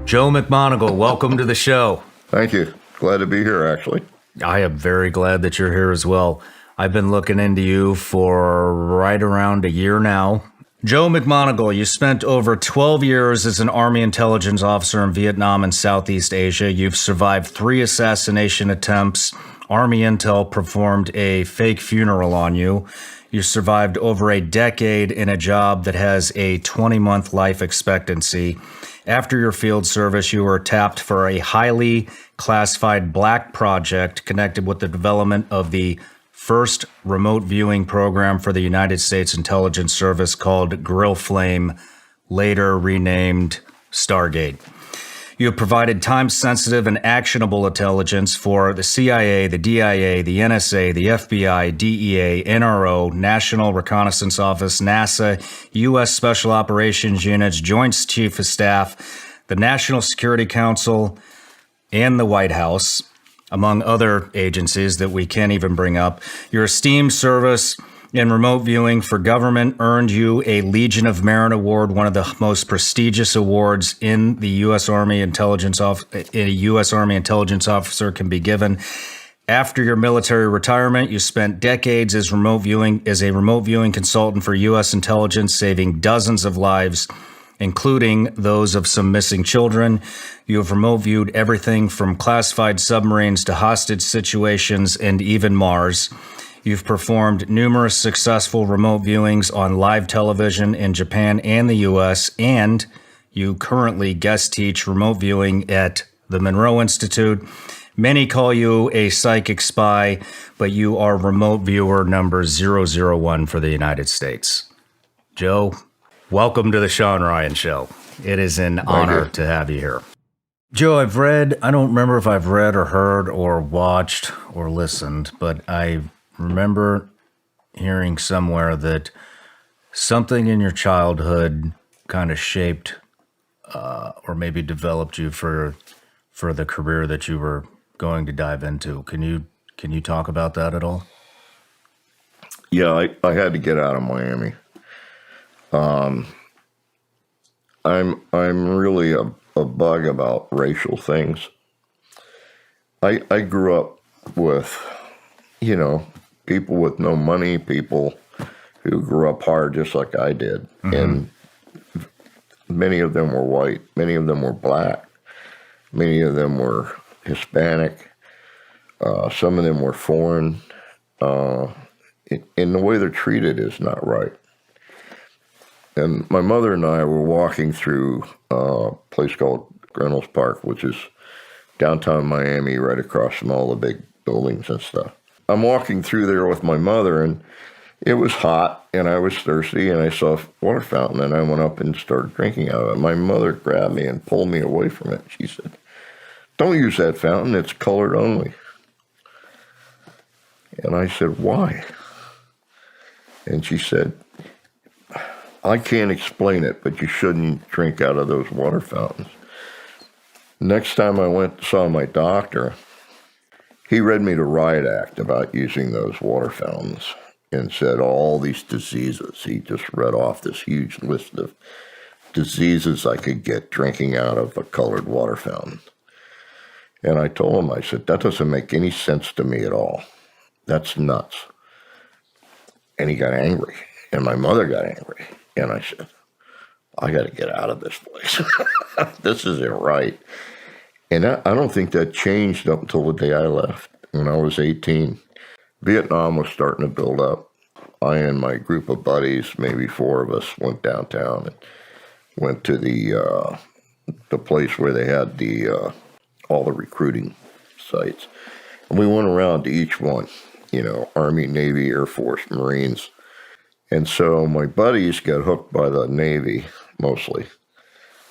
Joe Mcmoneagle, welcome to the show. Thank you. Glad to be here, actually. I am very glad that you're here as well. I've been looking into you for right around a year now. Joe Mcmoneagle, you spent over 12 years as an Army intelligence officer in Vietnam and Southeast Asia. You've survived 3 assassination attempts. Army Intel performed a fake funeral on you. You survived over a decade in a job that has a 20-month life expectancy. After your field service, you were tapped for a highly classified black project connected with the development of the first remote viewing program for the United States Intelligence Service called Grill Flame, later renamed Stargate. You have provided time-sensitive and actionable intelligence for the CIA, the DIA, the NSA, the FBI, DEA, NRO, National Reconnaissance Office, NASA, U.S. Special Operations Units, Joint Chief of Staff, the National Security Council, and the White House, among other agencies that we can't even bring up. Your esteemed service in remote viewing for government earned you a Legion of Merit Award, one of the most prestigious awards in the U.S. Army intelligence officer can be given. After your military retirement, you spent decades as a remote viewing consultant for U.S. intelligence, saving dozens of lives, including those of some missing children. You have remote viewed everything from classified submarines to hostage situations and even Mars. You've performed numerous successful remote viewings on live television in Japan and the U.S., and you currently guest teach remote viewing at the Monroe Institute. Many call you a psychic spy, but you are remote viewer number 001 for the United States. Joe, welcome to the Shawn Ryan Show. It is an honor to have you here. Joe, I don't remember if I've read or heard or watched or listened, but I remember hearing somewhere that something in your childhood kind of shaped or maybe developed you for the career that you were going to dive into. Can you talk about that at all? Yeah, I had to get out of Miami. I'm really a bug about racial things. I grew up with, people with no money, people who grew up hard just like I did. Mm-hmm. And many of them were white, many of them were black, many of them were Hispanic, some of them were foreign. And the way they're treated is not right. And my mother and I were walking through a place called Reynolds Park, which is downtown Miami, right across from all the big buildings and stuff. I'm walking through there with my mother, and it was hot, and I was thirsty, and I saw a water fountain, and I went up and started drinking out of it. My mother grabbed me and pulled me away from it. She said, "Don't use that fountain, it's colored only." And I said, "Why?" And she said, "I can't explain it, but you shouldn't drink out of those water fountains." Next time I went and saw my doctor, he read me the riot act about using those water fountains and said all these diseases. He just read off this huge list of diseases I could get drinking out of a colored water fountain. And I told him, I said, "That doesn't make any sense to me at all. That's nuts." And he got angry, and my mother got angry. And I said, "I got to get out of this place. This isn't right." And I don't think that changed up until the day I left, when I was 18. Vietnam was starting to build up. I and my group of buddies, maybe 4 of us, went downtown and went to the place where they had all the recruiting sites. And we went around to each one, Army, Navy, Air Force, Marines. And so my buddies got hooked by the Navy, mostly.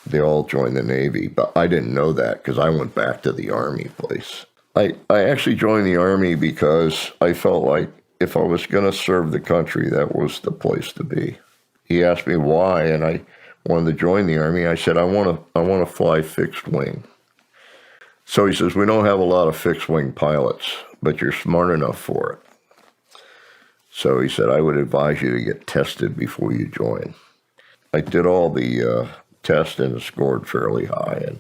They all joined the Navy, but I didn't know that because I went back to the Army place. I actually joined the Army because I felt like if I was going to serve the country, that was the place to be. He asked me why, and I wanted to join the Army. I said, I want to fly fixed wing. So he says, "We don't have a lot of fixed wing pilots, but you're smart enough for it." So he said, "I would advise you to get tested before you join." I did all the tests and scored fairly high, and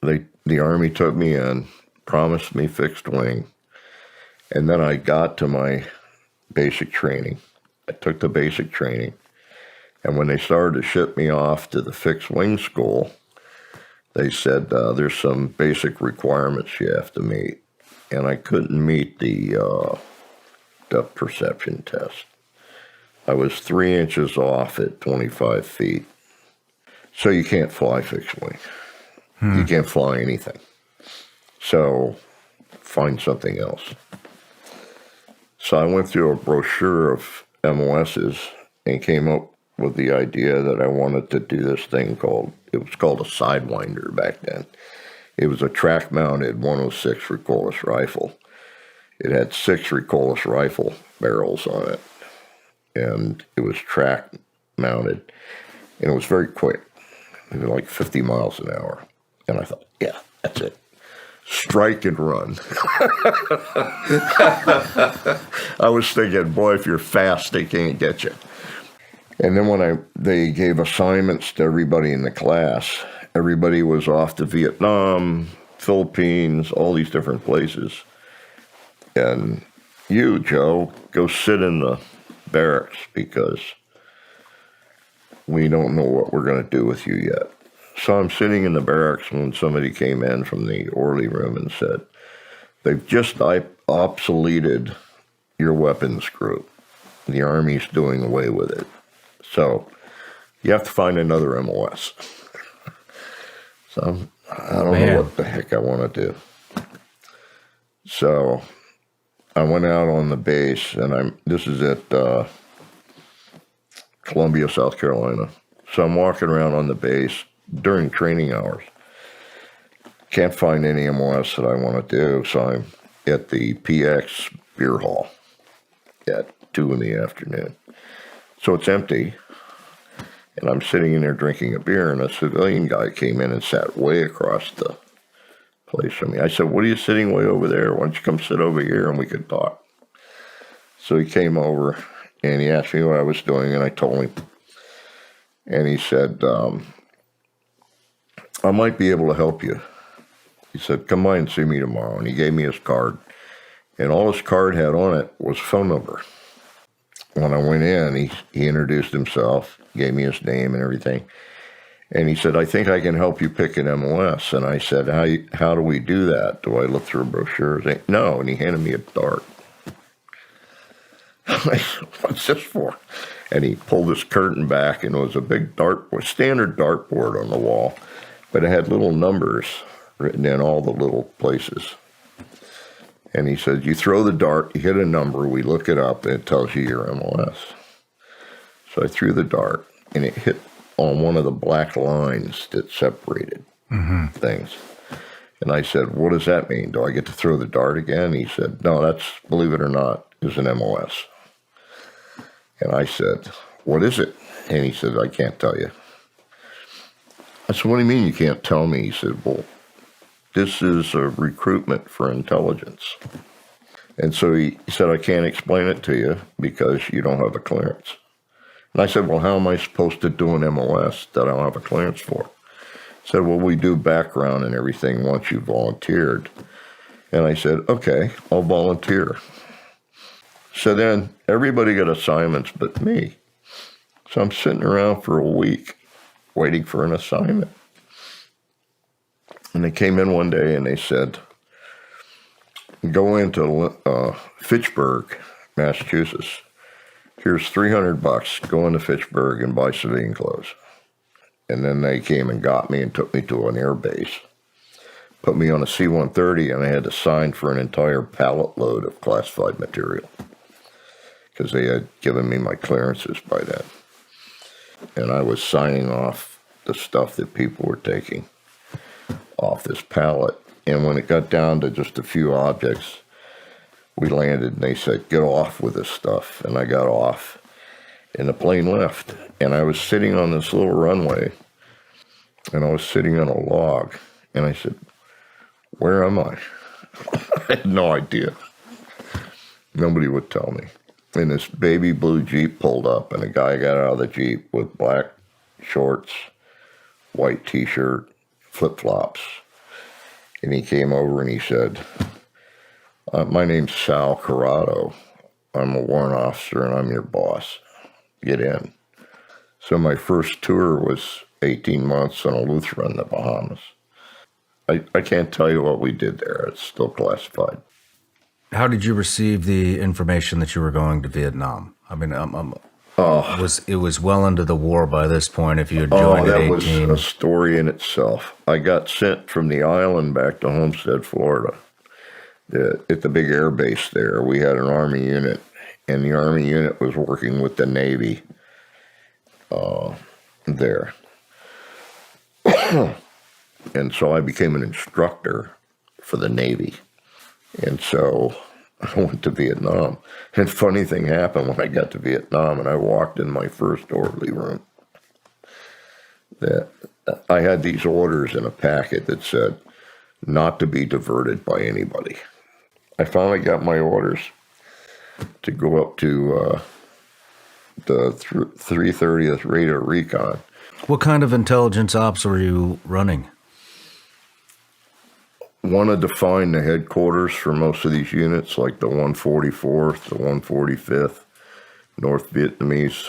the Army took me in, promised me fixed wing, and then I got to my basic training. I took the basic training, and when they started to ship me off to the fixed wing school, they said there's some basic requirements you have to meet, and I couldn't meet the depth perception test. I was 3 inches off at 25 feet. So you can't fly fixed wing. You can't fly anything. So find something else. So I went through a brochure of MOSs and came up with the idea that I wanted to do this thing it was called a Sidewinder back then. It was a track-mounted 106 recoilless rifle. It had 6 recoilless rifle barrels on it, and it was track-mounted, and it was very quick. It was like 50 miles an hour, and I thought, yeah, that's it. Strike and run. I was thinking, boy, if you're fast, they can't get you. And then when they gave assignments to everybody in the class, everybody was off to Vietnam, Philippines, all these different places. And you, Joe, go sit in the barracks because we don't know what we're going to do with you yet. So I'm sitting in the barracks when somebody came in from the orderly room and said, they've just obsoleted your weapons group. The Army's doing away with it. So you have to find another MOS. So I don't know what the heck I want to do. So I went out on the base, and this is at Columbia, South Carolina. So I'm walking around on the base during training hours. Can't find any MOS that I want to do, so I'm at the PX beer hall at 2 in the afternoon. So it's empty, and I'm sitting in there drinking a beer, and a civilian guy came in and sat way across the place from me. I said, what are you sitting way over there? Why don't you come sit over here and we could talk? So he came over, and he asked me what I was doing, and I told him. And he said, I might be able to help you. He said, come by and see me tomorrow. And he gave me his card. And all his card had on it was phone number. When I went in, he introduced himself, gave me his name and everything. And he said, I think I can help you pick an MOS. And I said, how do we do that? Do I look through a brochure? No. And he handed me a dart. I said, what's this for? And he pulled his curtain back, and it was a big standard dartboard on the wall, but it had little numbers written in all the little places. And he said, you throw the dart, you hit a number, we look it up, and it tells you your MOS. So I threw the dart, and it hit on one of the black lines that separated things. And I said, what does that mean? Do I get to throw the dart again? He said, no, that's, believe it or not, is an MOS. And I said, what is it? And he said, I can't tell you. I said, what do you mean you can't tell me? He said, well, this is a recruitment for intelligence. And so he said, I can't explain it to you because you don't have a clearance. And I said, well, how am I supposed to do an MOS that I don't have a clearance for? He said, well, we do background and everything once you volunteered. And I said, okay, I'll volunteer. So then everybody got assignments but me. So I'm sitting around for a week waiting for an assignment. And they came in one day and they said, go into Fitchburg, Massachusetts. Here's $300. Go into Fitchburg and buy civilian clothes. And then they came and got me and took me to an air base. Put me on a C-130, and I had to sign for an entire pallet load of classified material because they had given me my clearances by then. And I was signing off the stuff that people were taking off this pallet. And when it got down to just a few objects, we landed and they said, get off with this stuff. And I got off and the plane left. And I was sitting on this little runway and I was sitting on a log. And I said, where am I? I had no idea. Nobody would tell me. And this baby blue Jeep pulled up, and a guy got out of the Jeep with black shorts, white T-shirt, flip-flops. And he came over and he said, my name's Sal Corrado. I'm a warrant officer and I'm your boss. Get in. So my first tour was 18 months on a Luther in the Bahamas. I can't tell you what we did there. It's still classified. How did you receive the information that you were going to Vietnam? I mean, it was well into the war by this point if you had joined at 18. Was a story in itself. I got sent from the island back to Homestead, Florida. At the big air base there, we had an Army unit, and the Army unit was working with the Navy there. And so I became an instructor for the Navy. And so I went to Vietnam. And funny thing happened when I got to Vietnam and I walked in my first orderly room. That I had these orders in a packet that said not to be diverted by anybody. I finally got my orders to go up to the 330th Radar Recon. What kind of intelligence ops were you running? Wanted to find the headquarters for most of these units, like the 144th, the 145th, North Vietnamese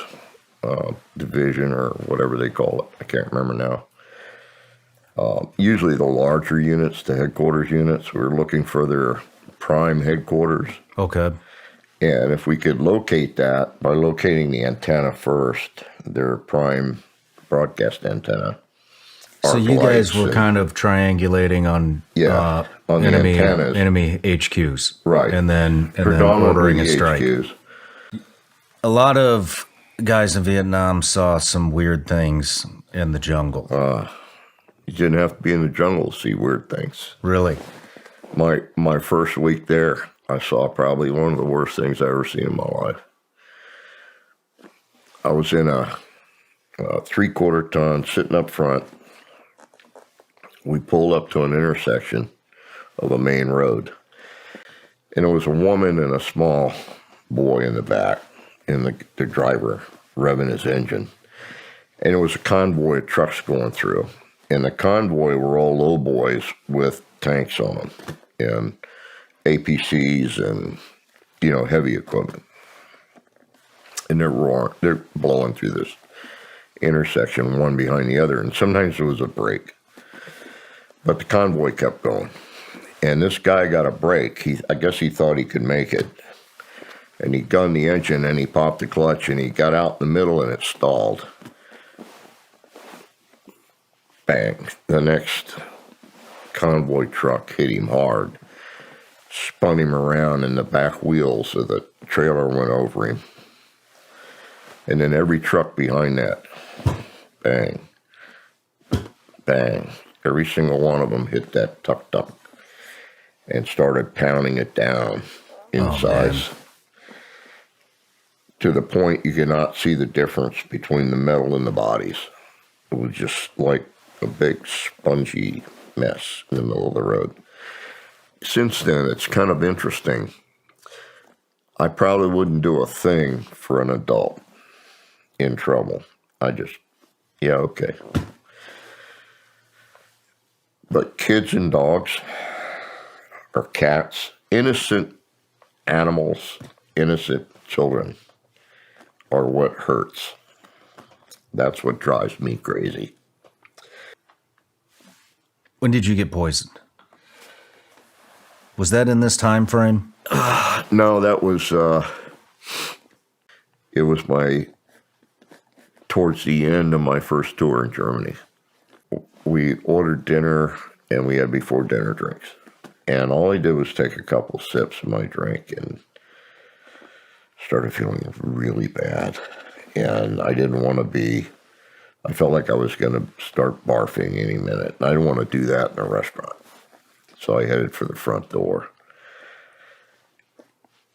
Division, or whatever they call it. I can't remember now. Usually the larger units, the headquarters units, we were looking for their prime headquarters. Okay. And if we could locate that by locating the antenna first, their prime broadcast antenna. So you guys were kind of triangulating on on enemy the antennas. Enemy HQs, right? And then ordering a strike. HQs. A lot of guys in Vietnam saw some weird things in the jungle. You didn't have to be in the jungle to see weird things. Really? My first week there, I saw probably one of the worst things I ever seen in my life. I was in a 3/4 ton sitting up front. We pulled up to an intersection of a main road. And it was a woman and a small boy in the back, and the driver revving his engine. And it was a convoy of trucks going through. And the convoy were all low boys with tanks on them and APCs and, heavy equipment. And they're blowing through this intersection, one behind the other. And sometimes there was a break. But the convoy kept going. And this guy got a break. I guess he thought he could make it. And he gunned the engine and he popped the clutch and he got out in the middle and it stalled. Bang. The next convoy truck hit him hard, spun him around, and the back wheels of the trailer went over him. And then every truck behind that, bang, bang. Every single one of them hit that tuk-tuk and started pounding it down in size to the point you could not see the difference between the metal and the bodies. It was just like a big spongy mess in the middle of the road. Since then, it's kind of interesting. I probably wouldn't do a thing for an adult in trouble. Okay. But kids and dogs, or cats, innocent animals, innocent children, are what hurts. That's what drives me crazy. When did you get poisoned? Was that in this time frame? No, that was, it was towards the end of my first tour in Germany. We ordered dinner, and we had before dinner drinks. And all I did was take a couple sips of my drink and started feeling really bad. And I didn't want to I felt like I was going to start barfing any minute. And I didn't want to do that in a restaurant. So I headed for the front door.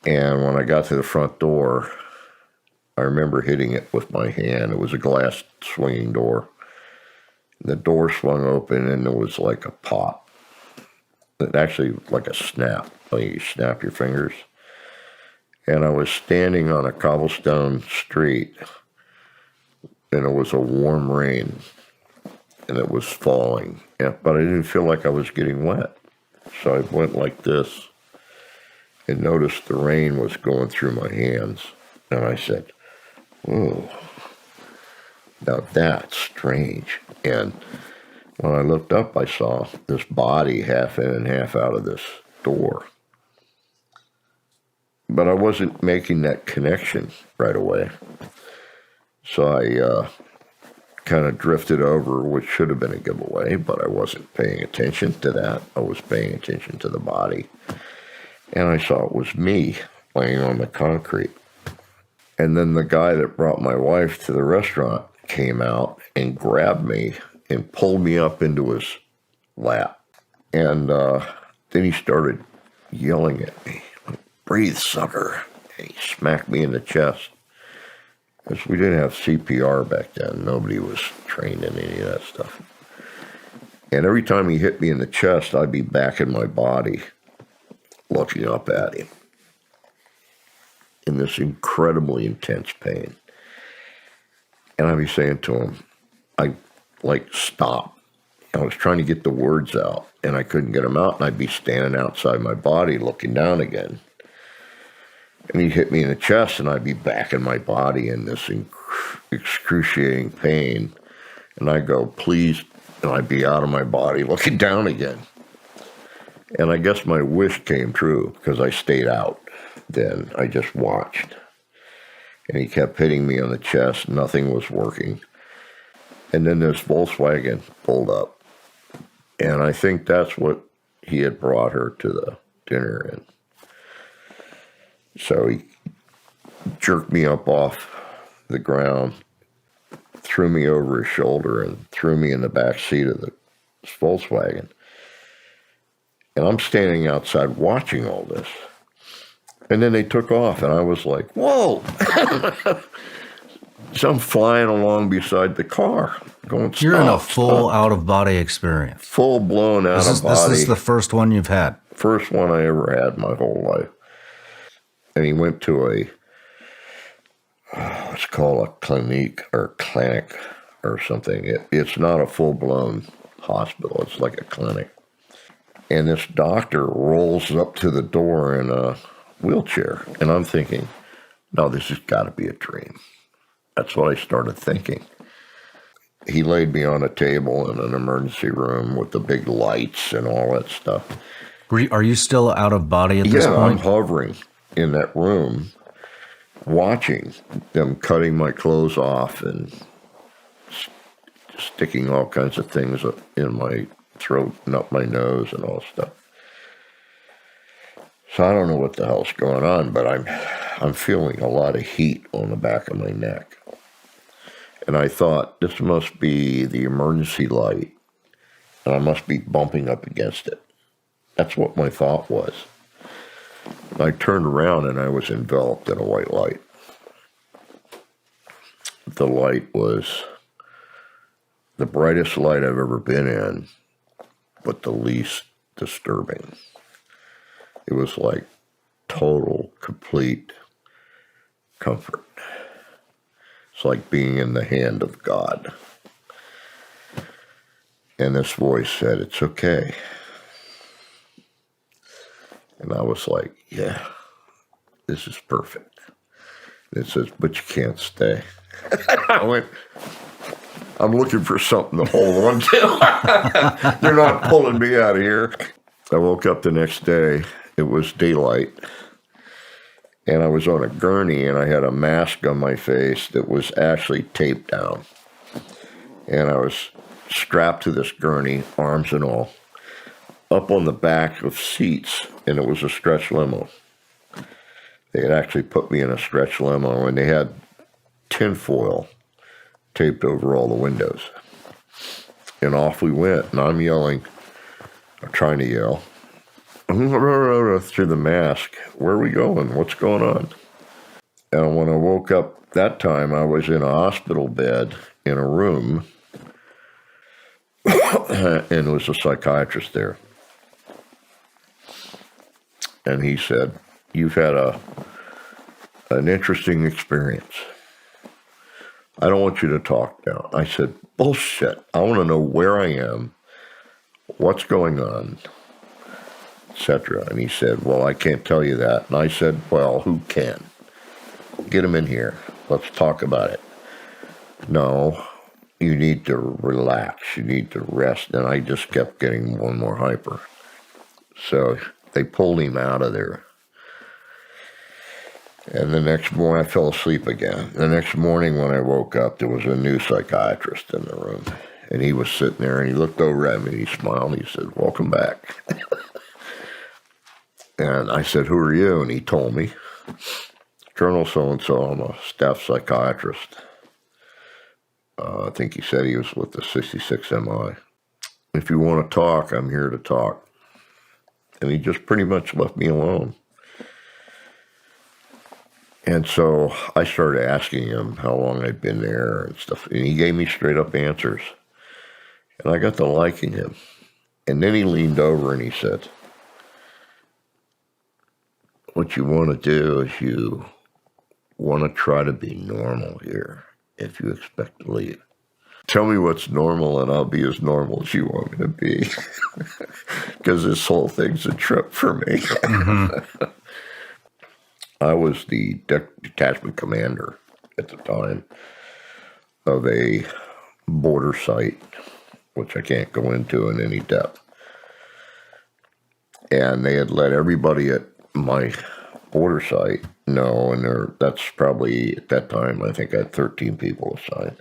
And when I got to the front door, I remember hitting it with my hand. It was a glass swinging door. The door swung open, and there was like a pop. It actually like a snap. Like you snap your fingers. And I was standing on a cobblestone street, and it was a warm rain, and it was falling. But I didn't feel like I was getting wet. So I went like this and noticed the rain was going through my hands. And I said, "Oh, now that's strange." And when I looked up, I saw this body half in and half out of this door. But I wasn't making that connection right away. So I kind of drifted over, which should have been a giveaway, but I wasn't paying attention to that. I was paying attention to the body. And I saw it was me laying on the concrete. And then the guy that brought my wife to the restaurant came out and grabbed me and pulled me up into his lap. And then he started yelling at me, "Breathe, sucker." And he smacked me in the chest. Because we didn't have CPR back then. Nobody was trained in any of that stuff. And every time he hit me in the chest, I'd be back in my body looking up at him in this incredibly intense pain. And I'd be saying to him, stop. I was trying to get the words out, and I couldn't get them out, and I'd be standing outside my body looking down again. And he'd hit me in the chest, and I'd be back in my body in this excruciating pain. And I'd go, "Please," and I'd be out of my body looking down again. And I guess my wish came true, because I stayed out then. I just watched. And he kept hitting me on the chest. Nothing was working. And then this Volkswagen pulled up. And I think that's what he had brought her to the dinner in. So he jerked me up off the ground, threw me over his shoulder, and threw me in the back seat of the Volkswagen. And I'm standing outside watching all this. And then they took off, and I was like, "Whoa!" So I'm flying along beside the car, going, "Stop, You're in a full stop." out-of-body experience. Full blown out of body. This is the first one you've had. First one I ever had in my whole life. And he went to it's called a clinic or something. It's not a full-blown hospital. It's like a clinic. And this doctor rolls up to the door in a wheelchair. And I'm thinking, no, this has got to be a dream. That's what I started thinking. He laid me on a table in an emergency room with the big lights and all that stuff. Are you still out of body at this Yeah, point? I'm hovering in that room, watching them cutting my clothes off and sticking all kinds of things up in my throat and up my nose and all stuff. So I don't know what the hell's going on, but I'm feeling a lot of heat on the back of my neck. And I thought, this must be the emergency light, and I must be bumping up against it. That's what my thought was. I turned around and I was enveloped in a white light. The light was the brightest light I've ever been in, but the least disturbing. It was like total, complete comfort. It's like being in the hand of God. And this voice said, "It's okay." And I was like, yeah, this is perfect. And it says, "But you can't stay." I went, I'm looking for something to hold on to. They're not pulling me out of here. I woke up the next day. It was daylight. And I was on a gurney, and I had a mask on my face that was actually taped down. And I was strapped to this gurney, arms and all, up on the back of seats, and it was a stretch limo. They had actually put me in a stretch limo, and they had tinfoil taped over all the windows. And off we went, and I'm yelling, I'm trying to yell, through the mask, "Where are we going? What's going on?" And when I woke up that time, I was in a hospital bed in a room, and there was a psychiatrist there. And he said, "You've had an interesting experience. I don't want you to talk now." I said, "Bullshit. I want to know where I am, what's going on, etc. And he said, well, I can't tell you that. And I said, well, who can? Get him in here. Let's talk about it. No, you need to relax. You need to rest. And I just kept getting more and more hyper. So they pulled him out of there. And the next morning, I fell asleep again. The next morning when I woke up, there was a new psychiatrist in the room. And he was sitting there, and he looked over at me, and he smiled, and he said, welcome back. And I said, who are you? And he told me, Colonel so-and-so, I'm a staff psychiatrist. I think he said he was with the 66 MI. If you want to talk, I'm here to talk. And he just pretty much left me alone. And so I started asking him how long I'd been there and stuff. And he gave me straight up answers. And I got to liking him. And then he leaned over and he said, what you want to do is you want to try to be normal here if you expect to leave. Tell me what's normal and I'll be as normal as you want me to be. Because this whole thing's a trip for me. Mm-hmm. I was the detachment commander at the time of a border site, which I can't go into in any depth. And they had let everybody at my border site know, and that's probably, at that time, I think I had 13 people assigned,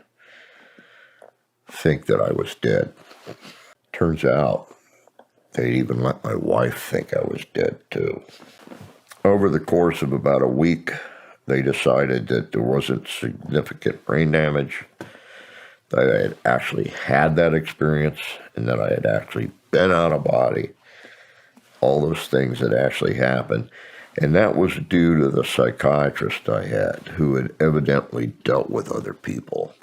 think that I was dead. Turns out they even let my wife think I was dead, too. Over the course of about a week, they decided that there wasn't significant brain damage, that I had actually had that experience, and that I had actually been out of body. All those things that actually happened. And that was due to the psychiatrist I had, who had evidently dealt with other people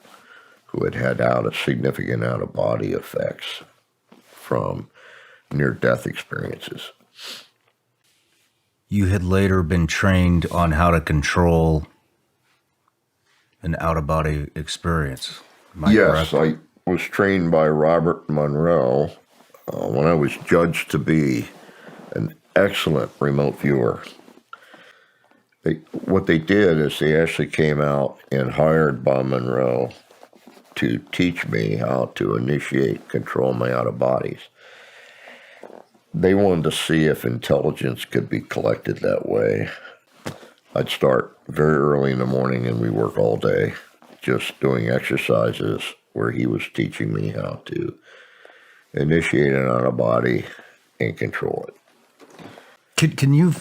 who had had significant out-of-body effects from near-death experiences. You had later been trained on how to control an out-of-body experience. Yes, correct? I was trained by Robert Monroe when I was judged to be an excellent remote viewer. What they did is they actually came out and hired Bob Monroe to teach me how to initiate control my out-of-bodies. They wanted to see if intelligence could be collected that way. I'd start very early in the morning and we work all day just doing exercises where he was teaching me how to initiate an out-of-body and control it. Can you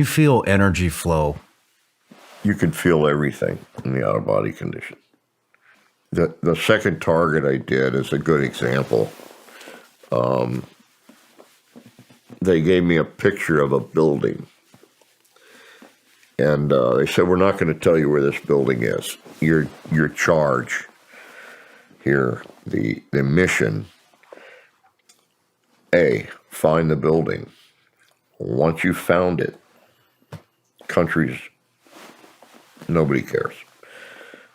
feel energy flow? You can feel everything in the out-of-body condition. The second target I did is a good example. They gave me a picture of a building. And they said, we're not going to tell you where this building is. Your charge here, the mission, A, find the building. Once you found it, countries, nobody cares.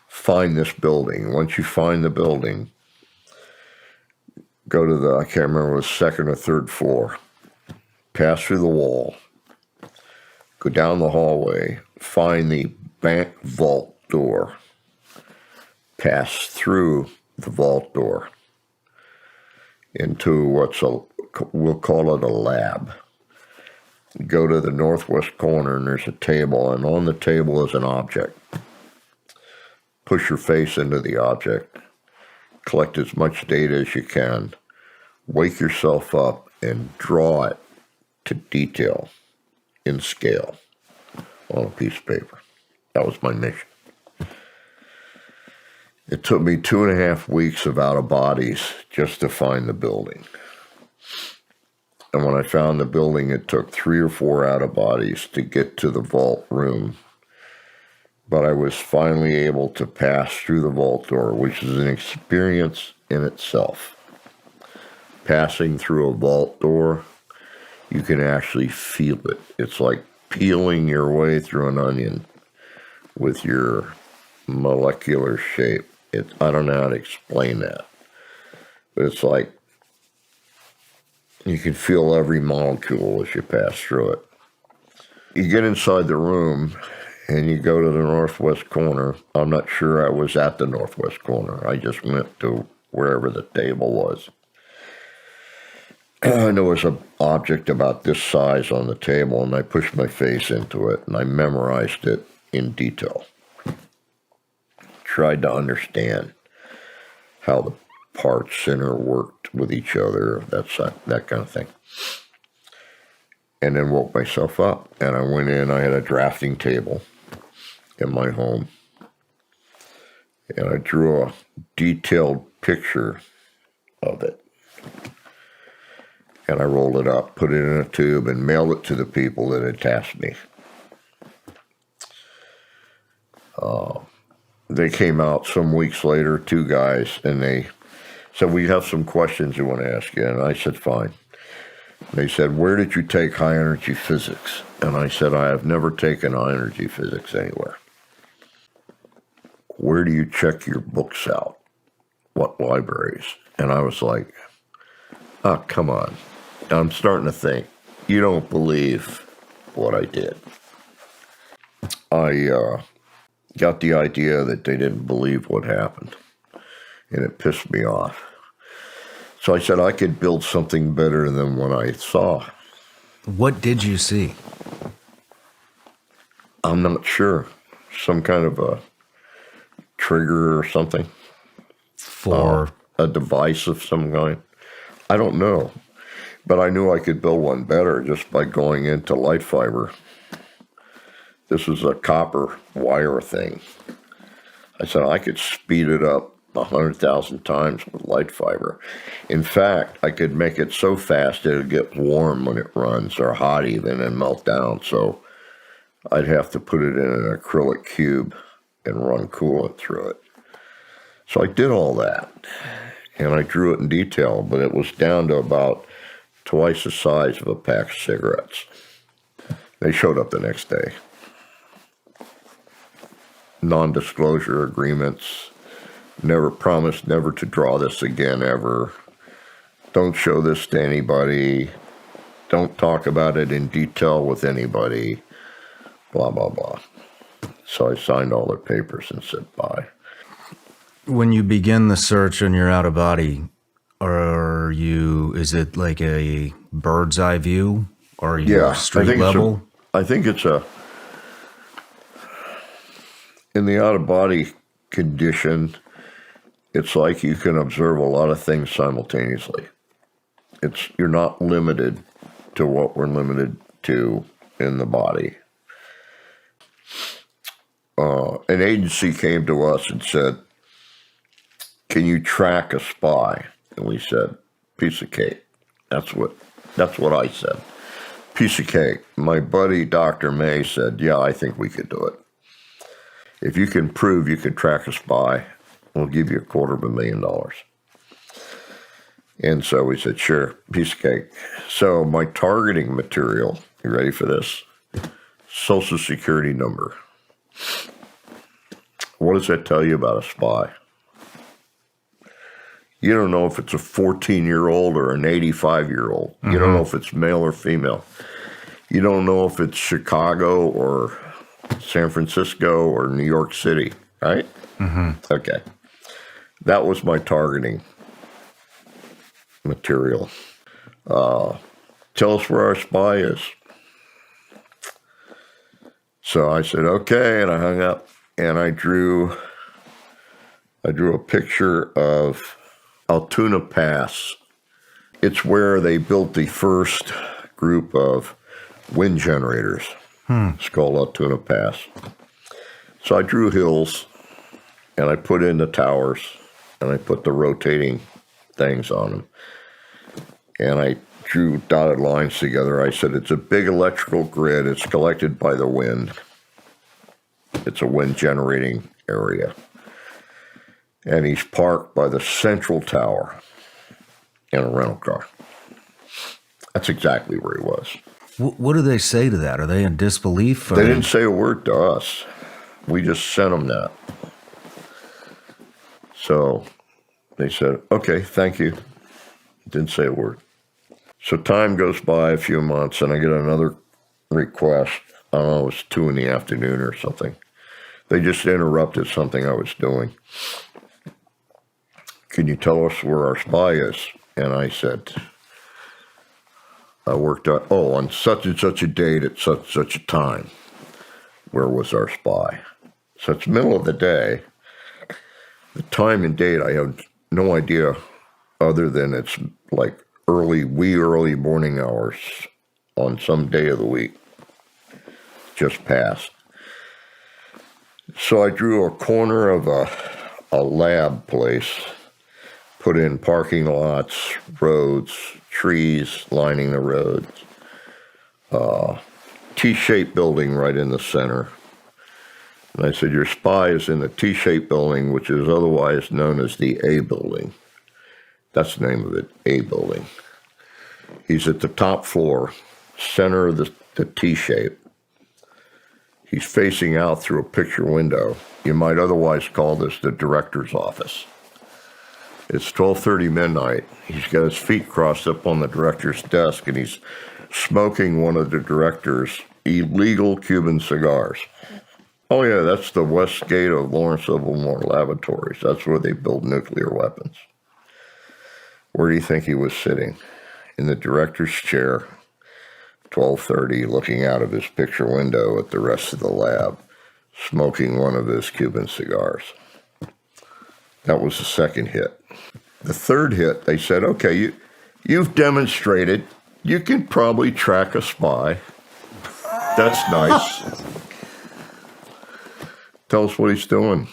Find this building. Once you find the building, go to I can't remember, it was second or third floor. Pass through the wall. Go down the hallway. Find the bank vault door. Pass through the vault door into we'll call it a lab. Go to the northwest corner and there's a table, and on the table is an object. Push your face into the object. Collect as much data as you can. Wake yourself up and draw it to detail in scale on a piece of paper. That was my mission. It took me 2.5 weeks of out-of-bodies just to find the building. And when I found the building, it took 3 or 4 out-of-bodies to get to the vault room. But I was finally able to pass through the vault door, which is an experience in itself. Passing through a vault door, you can actually feel it. It's like peeling your way through an onion with your molecular shape. I don't know how to explain that. It's like you can feel every molecule as you pass through it. You get inside the room and you go to the northwest corner. I'm not sure I was at the northwest corner. I just went to wherever the table was. And there was an object about this size on the table, and I pushed my face into it, and I memorized it in detail. Tried to understand how the parts interworked with each other, that kind of thing. And then woke myself up, and I went in. I had a drafting table in my home, and I drew a detailed picture of it. And I rolled it up, put it in a tube, and mailed it to the people that had tasked me. They came out some weeks later, 2 guys, and they said, "We have some questions we want to ask you." And I said, "Fine." They said, "Where did you take high energy physics?" And I said, "I have never taken high energy physics anywhere." "Where do you check your books out? What libraries?" And I was like, "Oh, come on." I'm starting to think, you don't believe what I did. I got the idea that they didn't believe what happened, and it pissed me off. So I said I could build something better than what I saw. What did you see? I'm not sure. Some kind of a trigger or something. For a device of some kind. I don't know. But I knew I could build one better just by going into light fiber. This was a copper wire thing. I said I could speed it up 100,000 times with light fiber. In fact, I could make it so fast it would get warm when it runs, or hot even, and melt down. So I'd have to put it in an acrylic cube and run coolant through it. So I did all that, and I drew it in detail, but it was down to about twice the size of a pack of cigarettes. They showed up the next day. Non-disclosure agreements. Never promised never to draw this again ever. Don't show this to anybody. Don't talk about it in detail with anybody. Blah, blah, blah. So I signed all their papers and said bye. when you begin the search and you're out of body, is it like a bird's eye view? Or are you street level? I think it's in the out of body condition, it's like you can observe a lot of things simultaneously. You're not limited to what we're limited to in the body. An agency came to us and said, "Can you track a spy?" And we said, "Piece of cake." That's what I said. Piece of cake. My buddy, Dr. May, said, "Yeah, I think we could do it. If you can prove you could track a spy, we'll give you $250,000. And so we said, "Sure, piece of cake." So my targeting material, you ready for this? Social Security number. What does that tell you about a spy? You don't know if it's a 14-year-old or an 85-year-old. Mm-hmm. You don't know if it's male or female. You don't know if it's Chicago or San Francisco or New York City, right? Mm-hmm. Okay. That was my targeting material. Tell us where our spy is. So I said, okay, and I hung up, and I drew a picture of Altoona Pass. It's where they built the first group of wind generators. It's called Altoona Pass. So I drew hills, and I put in the towers, and I put the rotating things on them. And I drew dotted lines together. I said, it's a big electrical grid. It's collected by the wind. It's a wind generating area. And he's parked by the central tower in a rental car. That's exactly where he was. What do they say to that? Are they in disbelief? They didn't say a word to us. We just sent them that. So They said, okay, thank you. Didn't say a word. So time goes by a few months, and I get another request. I don't know, it was 2 PM or something. They just interrupted something I was doing. Can you tell us where our spy is? And I said, I worked on such and such a date at such and such a time. Where was our spy? So it's middle of the day. The time and date, I have no idea other than it's like early morning hours on some day of the week. Just passed. So I drew a corner of a lab place, put in parking lots, roads, trees lining the roads, T-shaped building right in the center. And I said, your spy is in the T-shaped building, which is otherwise known as the A building. That's the name of it, A building. He's at the top floor, center of the T-shape. He's facing out through a picture window. You might otherwise call this the director's office. It's 12:30 midnight. He's got his feet crossed up on the director's desk, and he's smoking one of the director's illegal Cuban cigars. Oh yeah, that's the west gate of Lawrence Livermore Laboratories. That's where they build nuclear weapons. Where do you think he was sitting? In the director's chair, 12:30, looking out of his picture window at the rest of the lab, smoking one of his Cuban cigars. That was the second hit. The third hit, they said, okay, you've demonstrated you can probably track a spy. That's nice. Tell us what he's doing.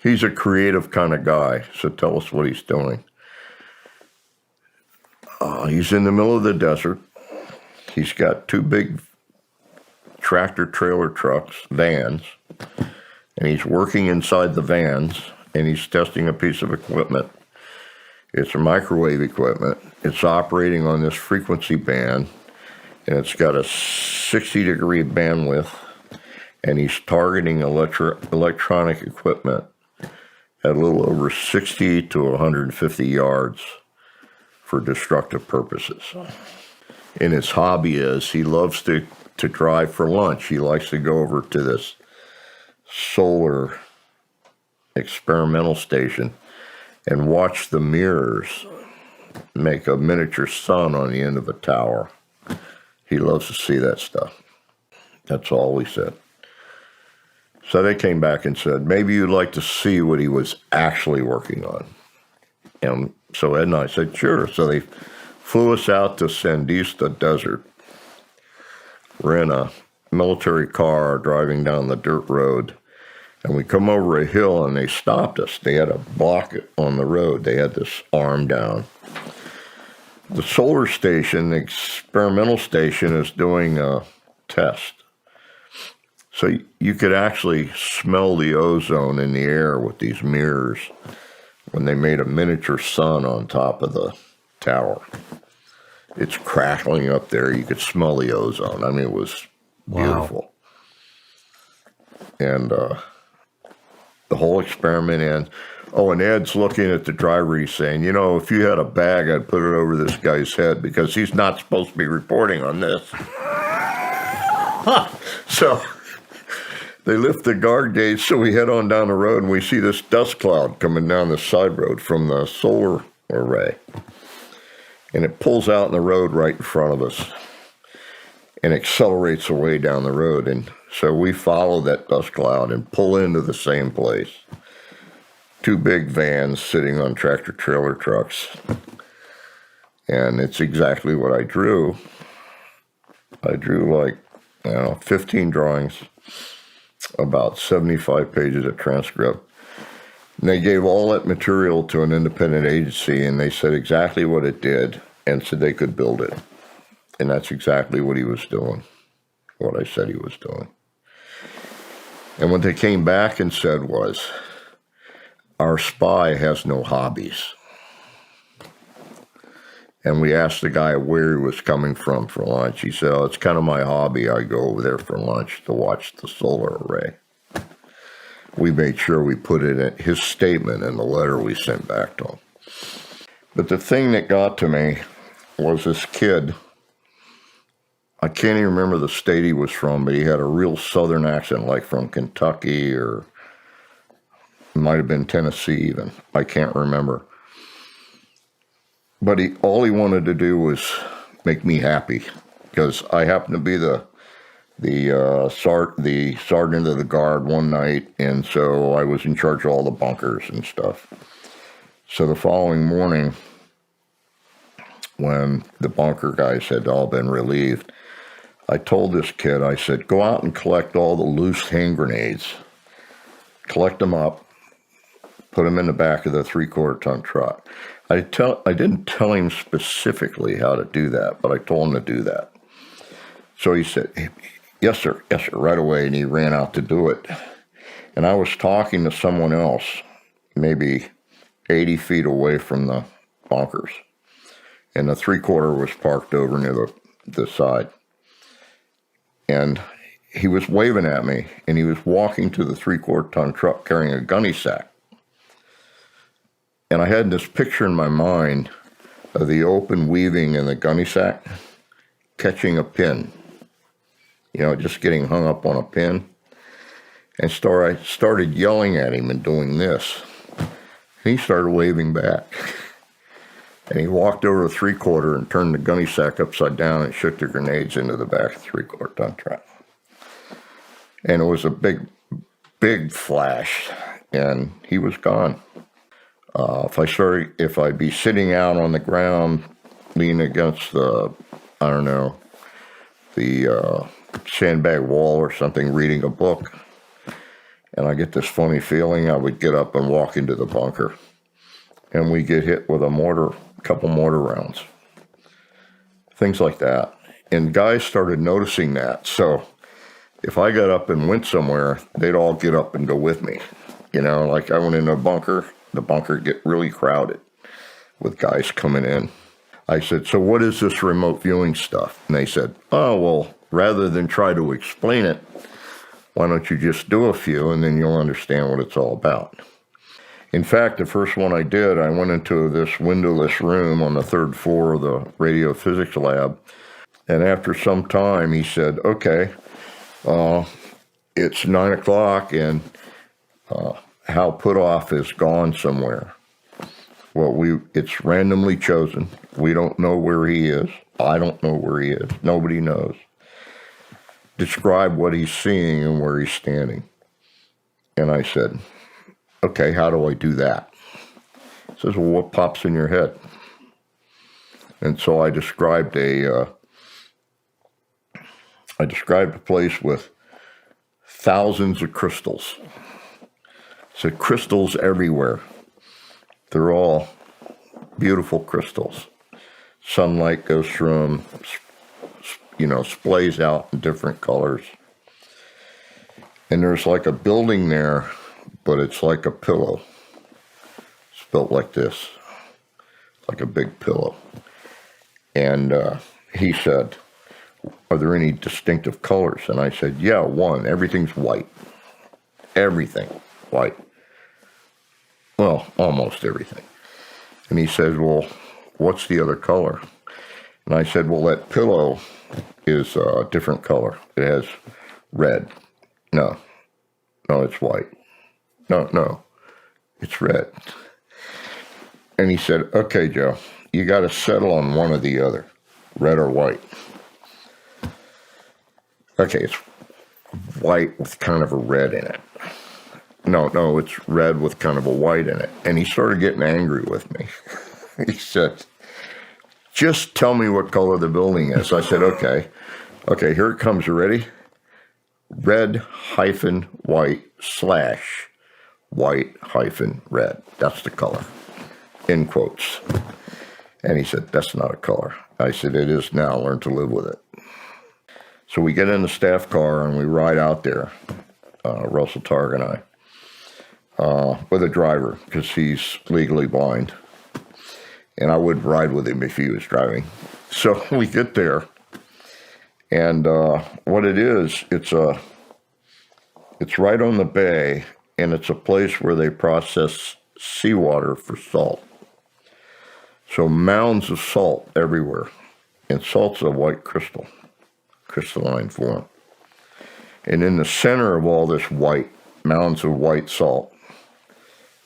He's a creative kind of guy, so tell us what he's doing. He's in the middle of the desert. He's got 2 big tractor trailer trucks, vans, and he's working inside the vans, and he's testing a piece of equipment. It's a microwave equipment. It's operating on this frequency band, and it's got a 60-degree bandwidth, and he's targeting electronic equipment at a little over 60 to 150 yards for destructive purposes. And his hobby is he loves to drive for lunch. He likes to go over to this solar experimental station and watch the mirrors make a miniature sun on the end of a tower. He loves to see that stuff. That's all we said. So they came back and said, maybe you'd like to see what he was actually working on. And so Ed and I said, sure. So they flew us out to Sandista Desert. We're in a military car driving down the dirt road, and we come over a hill, and they stopped us. They had a block on the road. They had this arm down. The solar station, the experimental station, is doing a test. So you could actually smell the ozone in the air with these mirrors when they made a miniature sun on top of the tower. It's crackling up there. You could smell the ozone. I mean, it was beautiful. Wow. And the whole experiment ends. Oh, and Ed's looking at the driver. He's saying, you know, if you had a bag, I'd put it over this guy's head because he's not supposed to be reporting on this. So they lift the guard gate, so we head on down the road, and we see this dust cloud coming down the side road from the solar array. And it pulls out in the road right in front of us and accelerates away down the road. And so we follow that dust cloud and pull into the same place. 2 big vans sitting on tractor trailer trucks. And it's exactly what I drew. I drew like, 15 drawings, about 75 pages of transcript. And they gave all that material to an independent agency, and they said exactly what it did and said they could build it. And that's exactly what he was doing, what I said he was doing. And what they came back and said was, our spy has no hobbies. And we asked the guy where he was coming from for lunch. He said, oh, it's kind of my hobby. I go over there for lunch to watch the solar array. we made sure we put it in his statement in the letter we sent back to him. But the thing that got to me was this kid. I can't even remember the state he was from, but he had a real southern accent, like from Kentucky or it might have been Tennessee even. I can't remember. But all he wanted to do was make me happy, because I happened to be the sergeant of the guard one night, and so I was in charge of all the bunkers and stuff. So the following morning, when the bunker guys had all been relieved, I told this kid, I said, go out and collect all the loose hand grenades, collect them up, put them in the back of the 3/4-ton truck. I didn't tell him specifically how to do that, but I told him to do that. So he said, yes, sir, right away, and he ran out to do it. And I was talking to someone else, maybe 80 feet away from the bunkers, and the 3/4 was parked over near the side. And he was waving at me, and he was walking to the 3/4-ton truck carrying a gunny sack. And I had this picture in my mind of the open weaving in the gunny sack catching a pin, just getting hung up on a pin. And I started yelling at him and doing this. He started waving back. And he walked over to 3/4 and turned the gunny sack upside down and shook the grenades into the back of the 3/4-ton truck. And it was a big, big flash, and he was gone. If I'd be sitting out on the ground, leaning against the sandbag wall or something, reading a book, and I get this funny feeling, I would get up and walk into the bunker, and we get hit with a couple mortar rounds, things like that. And guys started noticing that. So if I got up and went somewhere, they'd all get up and go with me. Like I went into a bunker, the bunker get really crowded with guys coming in. I said, so what is this remote viewing stuff? And they said, oh, well, rather than try to explain it, why don't you just do a few and then you'll understand what it's all about. In fact, the first one I did, I went into this windowless room on the 3rd floor of the radio physics lab. And after some time, he said, okay, it's 9 o'clock and Hal Putoff is gone somewhere. Well, it's randomly chosen. We don't know where he is. I don't know where he is. Nobody knows. Describe what he's seeing and where he's standing. And I said, okay, how do I do that? He says, well, what pops in your head? And so I described a place with thousands of crystals. So crystals everywhere. They're all beautiful crystals. Sunlight goes through them, splays out in different colors. And there's like a building there, but it's like a pillow. It's built like this, like a big pillow. And he said, are there any distinctive colors? And I said, yeah, one. Everything's white. Everything white. Well, almost everything. And he said, well, what's the other color? And I said, well, that pillow is a different color. It has red. No, it's white. No, it's red. And he said, okay, Joe, you got to settle on one or the other, red or white. Okay, it's white with kind of a red in it. No, it's red with kind of a white in it. And he started getting angry with me. He said, just tell me what color the building is. I said, okay, here it comes. You ready? Red-white/white-red. That's the color, in quotes. And he said, that's not a color. I said, it is now. Learn to live with it. So we get in the staff car and we ride out there, Russell Targ and I, with a driver because he's legally blind. And I would ride with him if he was driving. So we get there, and what it is, it's right on the bay, and it's a place where they process seawater for salt. So mounds of salt everywhere, and salt's a white crystal, crystalline form. And in the center of all this white, mounds of white salt,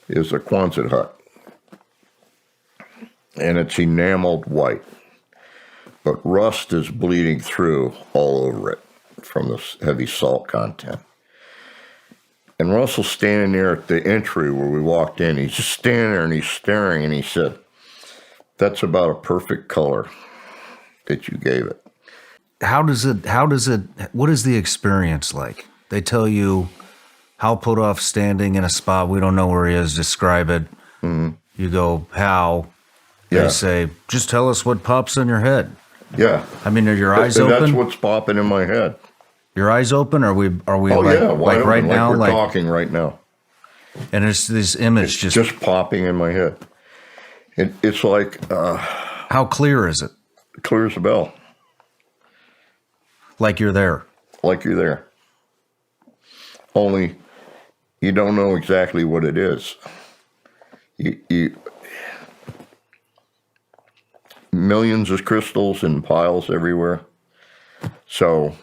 is a Quonset hut. And it's enameled white, but rust is bleeding through all over it from the heavy salt content. And Russell's standing there at the entry where we walked in. He's just standing there and he's staring, and he said, "That's about a perfect color that you gave it." What is the experience like? They tell you Hal Putoff standing in a spot, we don't know where he is, describe it. Mm-hmm. You go, how? They say, just tell us what pops in your head. Yeah. I mean, are your eyes open? That's what's popping in my head. Your eyes open? Are we oh, like, yeah, like right now? We're talking right now. And it's this image just popping in my head. It's like... how clear is it? Clear as a bell. Like you're there. Like you're there. Only you don't know exactly what it is. You millions of crystals in piles everywhere. So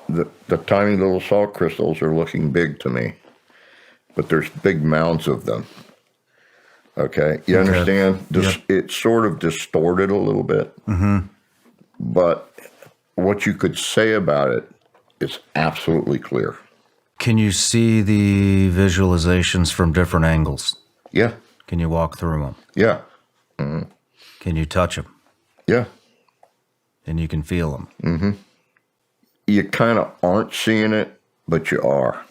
the tiny little salt crystals are looking big to me, but there's big mounds of them. Okay, you understand? Yep. It's sort of distorted a little bit, but what you could say about it is absolutely clear. Can you see the visualizations from different angles? Yeah. Can you walk through them? Yeah. Mm-hmm. Can you touch them? Yeah. And you can feel them? Mm-hmm. You kind of aren't seeing it, but you are.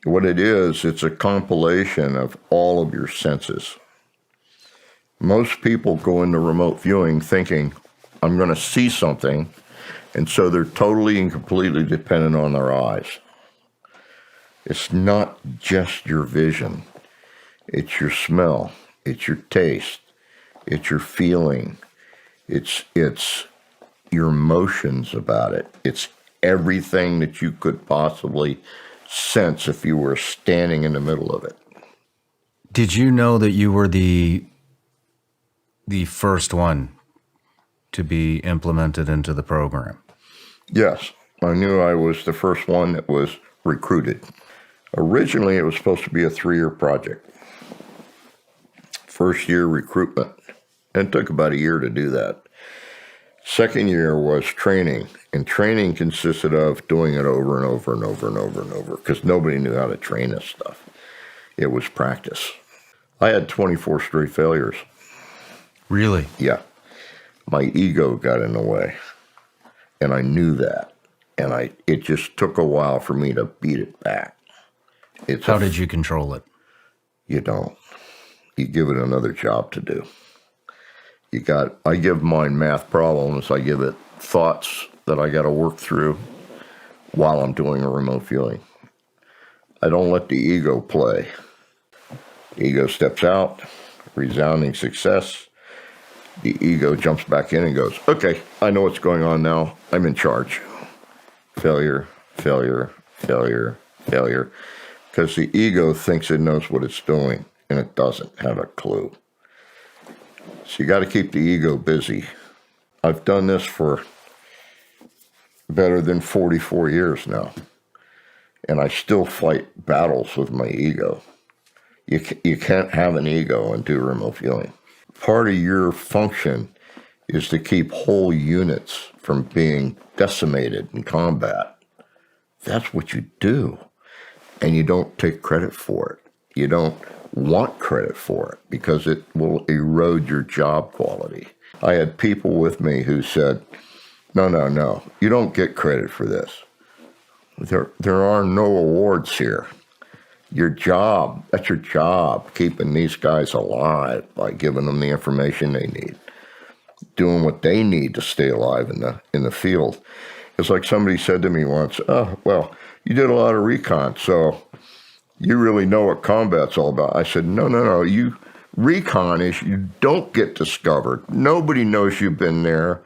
What it is, it's a compilation of all of your senses. Most people go into remote viewing thinking, I'm going to see something, and so they're totally and completely dependent on their eyes. It's not just your vision. It's your smell. It's your taste. It's your feeling. It's your emotions about it. It's everything that you could possibly sense if you were standing in the middle of it. Did you know that you were the first one to be implemented into the program? Yes, I knew I was the first one that was recruited. Originally, it was supposed to be a 3-year project. First year recruitment. And it took about a year to do that. Second year was training, and training consisted of doing it over and over and over and over and over, because nobody knew how to train this stuff. It was practice. I had 24 straight failures. Really? Yeah. My ego got in the way, and I knew that, and it just took a while for me to beat it back. How did you control it? You don't. You give it another job to do. I give mine math problems. I give it thoughts that I got to work through while I'm doing a remote viewing. I don't let the ego play. The ego steps out, resounding success. The ego jumps back in and goes, okay, I know what's going on now. I'm in charge. Failure, failure, failure, failure. Because the ego thinks it knows what it's doing, and it doesn't have a clue. So you got to keep the ego busy. I've done this for better than 44 years now, and I still fight battles with my ego. You can't have an ego and do remote viewing. Part of your function is to keep whole units from being decimated in combat. That's what you do, and you don't take credit for it. You don't want credit for it because it will erode your job quality. I had people with me who said, no, you don't get credit for this. There are no awards here. Your job, that's your job, keeping these guys alive by giving them the information they need, doing what they need to stay alive in the field. It's like somebody said to me once, oh, well, you did a lot of recon, so you really know what combat's all about. I said, no. Recon is you don't get discovered. Nobody knows you've been there.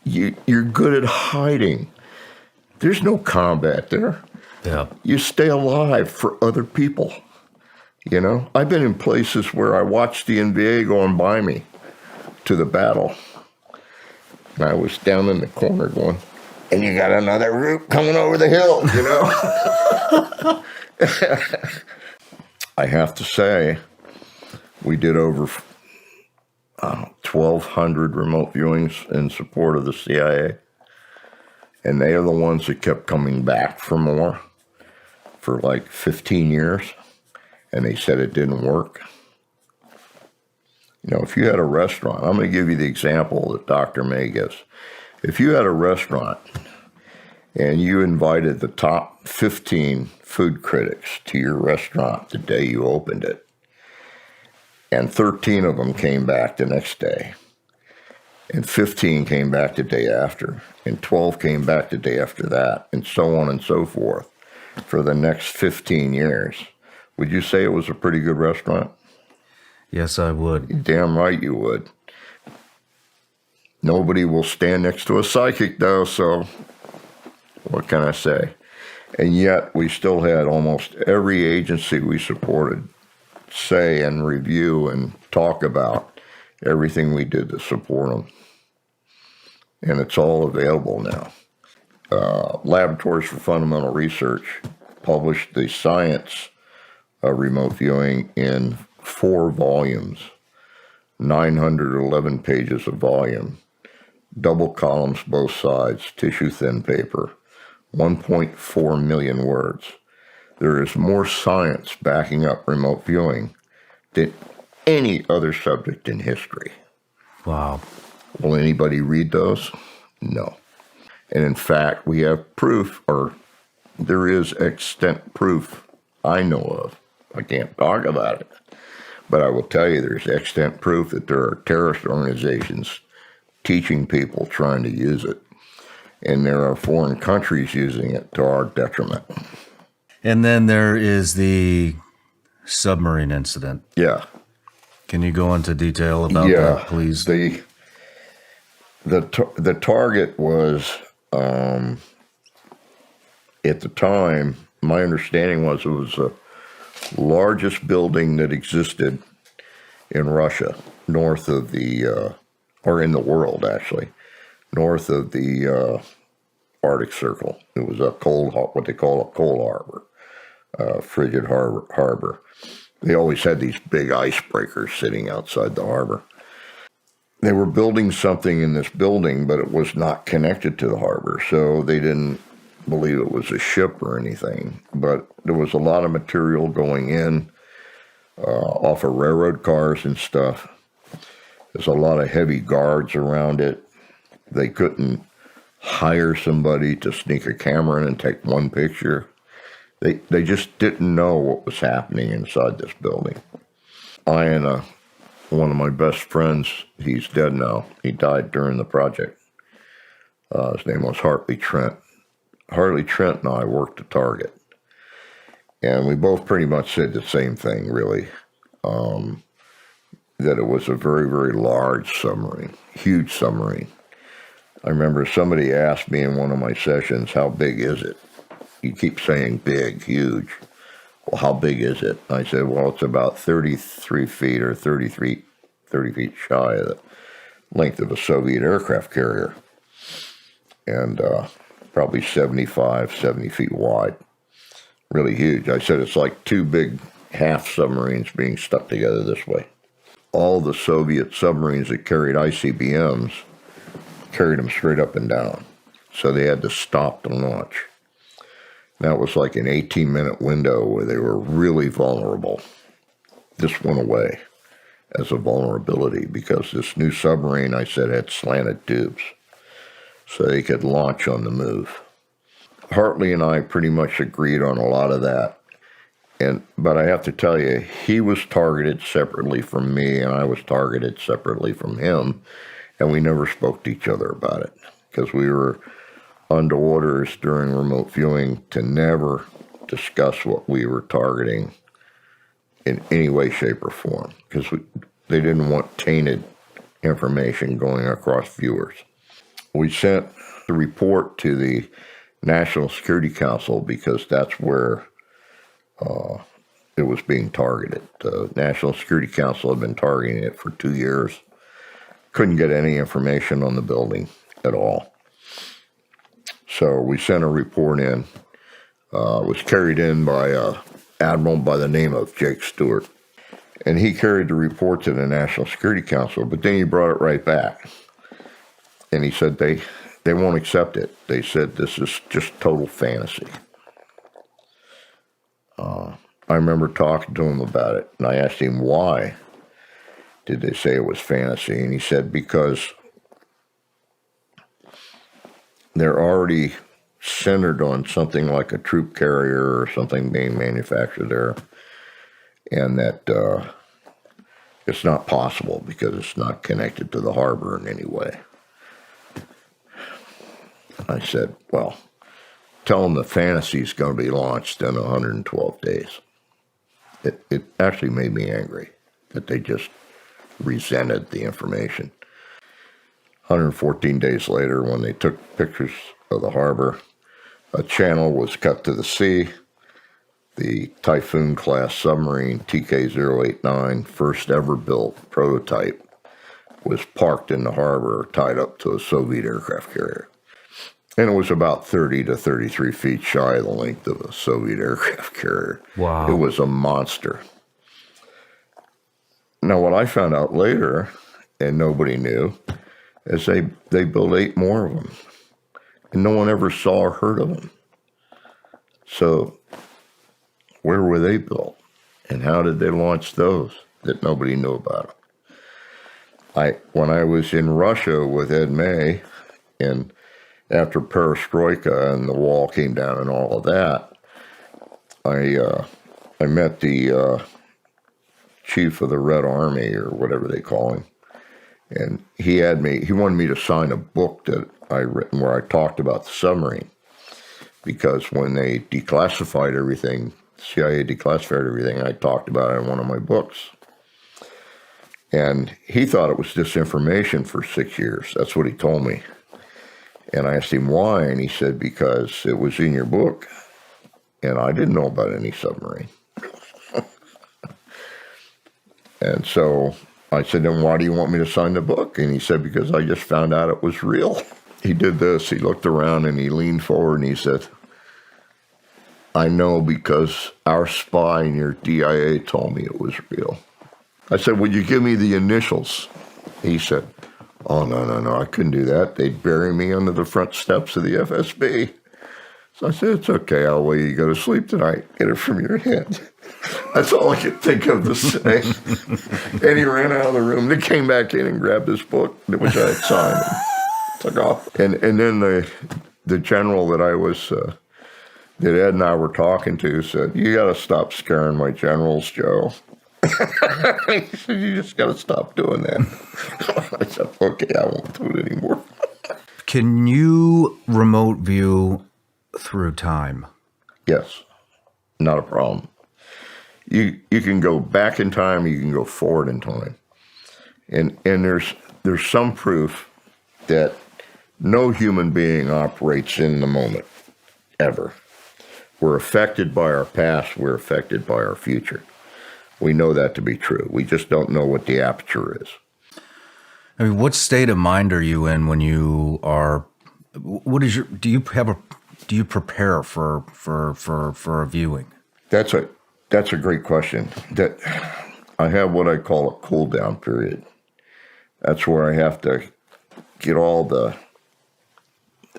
You're good at hiding. There's no combat there. Yeah. You stay alive for other people. You know, I've been in places where I watched the NBA going by me to the battle. And I was down in the corner going, and you got another group coming over the hill, you know? I have to say, we did over 1,200 remote viewings in support of the CIA. And they are the ones that kept coming back for more for like 15 years. And they said it didn't work. You know, if you had a restaurant, I'm going to give you the example that Dr. May gives. If you had a restaurant and you invited the top 15 food critics to your restaurant the day you opened it, and 13 of them came back the next day, and 15 came back the day after, and 12 came back the day after that, and so on and so forth for the next 15 years, would you say it was a pretty good restaurant? Yes, I would. Damn right you would. Nobody will stand next to a psychic, though, so what can I say? And yet, we still had almost every agency we supported say and review and talk about everything we did to support them. And it's all available now. Laboratories for Fundamental Research published the science of remote viewing in 4 volumes, 911 pages of volume, double columns both sides, tissue thin paper, 1.4 million words. There is more science backing up remote viewing than any other subject in history. Wow. Will anybody read those? No. And in fact, we have proof, or there is extant proof I know of. I can't talk about it. But I will tell you there's extant proof that there are terrorist organizations teaching people trying to use it. And there are foreign countries using it to our detriment. And then there is the submarine incident. Yeah. Can you go into detail about that, please? The target was, at the time, my understanding was it was the largest building that existed in Russia, north of the, or in the world actually, north of the Arctic Circle. It was a what they call a coal harbor, frigid harbor. They always had these big icebreakers sitting outside the harbor. They were building something in this building, but it was not connected to the harbor, so they didn't believe it was a ship or anything. But there was a lot of material going in off of railroad cars and stuff. There's a lot of heavy guards around it. They couldn't hire somebody to sneak a camera in and take one picture. They just didn't know what was happening inside this building. I and one of my best friends, he's dead now. He died during the project. His name was Hartley Trent. Hartley Trent and I worked at Target. And we both pretty much said the same thing, really. That it was a very, very large submarine, huge submarine. I remember somebody asked me in one of my sessions, how big is it? You keep saying big, huge. Well, how big is it? I said, well, it's about 33 feet or 30 feet shy of the length of a Soviet aircraft carrier. And probably 70 feet wide. Really huge. I said it's like 2 big half submarines being stuck together this way. All the Soviet submarines that carried ICBMs carried them straight up and down. So they had to stop the launch. That was like an 18-minute window where they were really vulnerable. This went away as a vulnerability because this new submarine, I said, had slanted tubes. So they could launch on the move. Hartley and I pretty much agreed on a lot of that. But I have to tell you, he was targeted separately from me, and I was targeted separately from him, and we never spoke to each other about it because we were under orders during remote viewing to never discuss what we were targeting in any way, shape, or form because they didn't want tainted information going across viewers. We sent the report to the National Security Council because that's where it was being targeted. The National Security Council had been targeting it for 2 years. Couldn't get any information on the building at all. So we sent a report in. It was carried in by an admiral by the name of Jake Stewart. And he carried the report to the National Security Council, but then he brought it right back. And he said they won't accept it. They said this is just total fantasy. I remember talking to him about it, and I asked him why did they say it was fantasy, and he said because they're already centered on something like a troop carrier or something being manufactured there, and that it's not possible because it's not connected to the harbor in any way. I said, well, tell them the fantasy is going to be launched in 112 days. It actually made me angry that they just resented the information. 114 days later, when they took pictures of the harbor, a channel was cut to the sea. The Typhoon-class submarine TK-089, first ever built prototype, was parked in the harbor, tied up to a Soviet aircraft carrier. And it was about 30 to 33 feet shy of the length of a Soviet aircraft carrier. Wow. It was a monster. Now, what I found out later, and nobody knew, is they built 8 more of them. And no one ever saw or heard of them. So where were they built? And how did they launch those that nobody knew about? When I was in Russia with Ed May, and after Perestroika and the wall came down and all of that, I met the chief of the Red Army, or whatever they call him, and he wanted me to sign a book that I written where I talked about the submarine, because when they declassified everything, CIA declassified everything, I talked about it in one of my books. And he thought it was disinformation for 6 years. That's what he told me. And I asked him why, and he said, because it was in your book, and I didn't know about any submarine. And so I said, then why do you want me to sign the book? And he said, because I just found out it was real. He did this, he looked around and he leaned forward and he said, I know because our spy in your DIA told me it was real. I said, would you give me the initials? He said, oh, no, I couldn't do that. They'd bury me under the front steps of the FSB. So I said, it's okay, I'll wait you go to sleep tonight. Get it from your head. That's all I could think of to say. And he ran out of the room. They came back in and grabbed this book, which I had signed, and took off. And then the general that that Ed and I were talking to said, you got to stop scaring my generals, Joe. He said, you just got to stop doing that. I said, okay, I won't do it anymore. Can you remote view through time? Yes, not a problem. You can go back in time, you can go forward in time. And there's some proof that no human being operates in the moment, ever. We're affected by our past, we're affected by our future. We know that to be true. We just don't know what the aperture is. I mean, what state of mind are you in when you are? What is your? Do you prepare for a viewing? That's a great question. That I have what I call a cool down period. That's where I have to get all the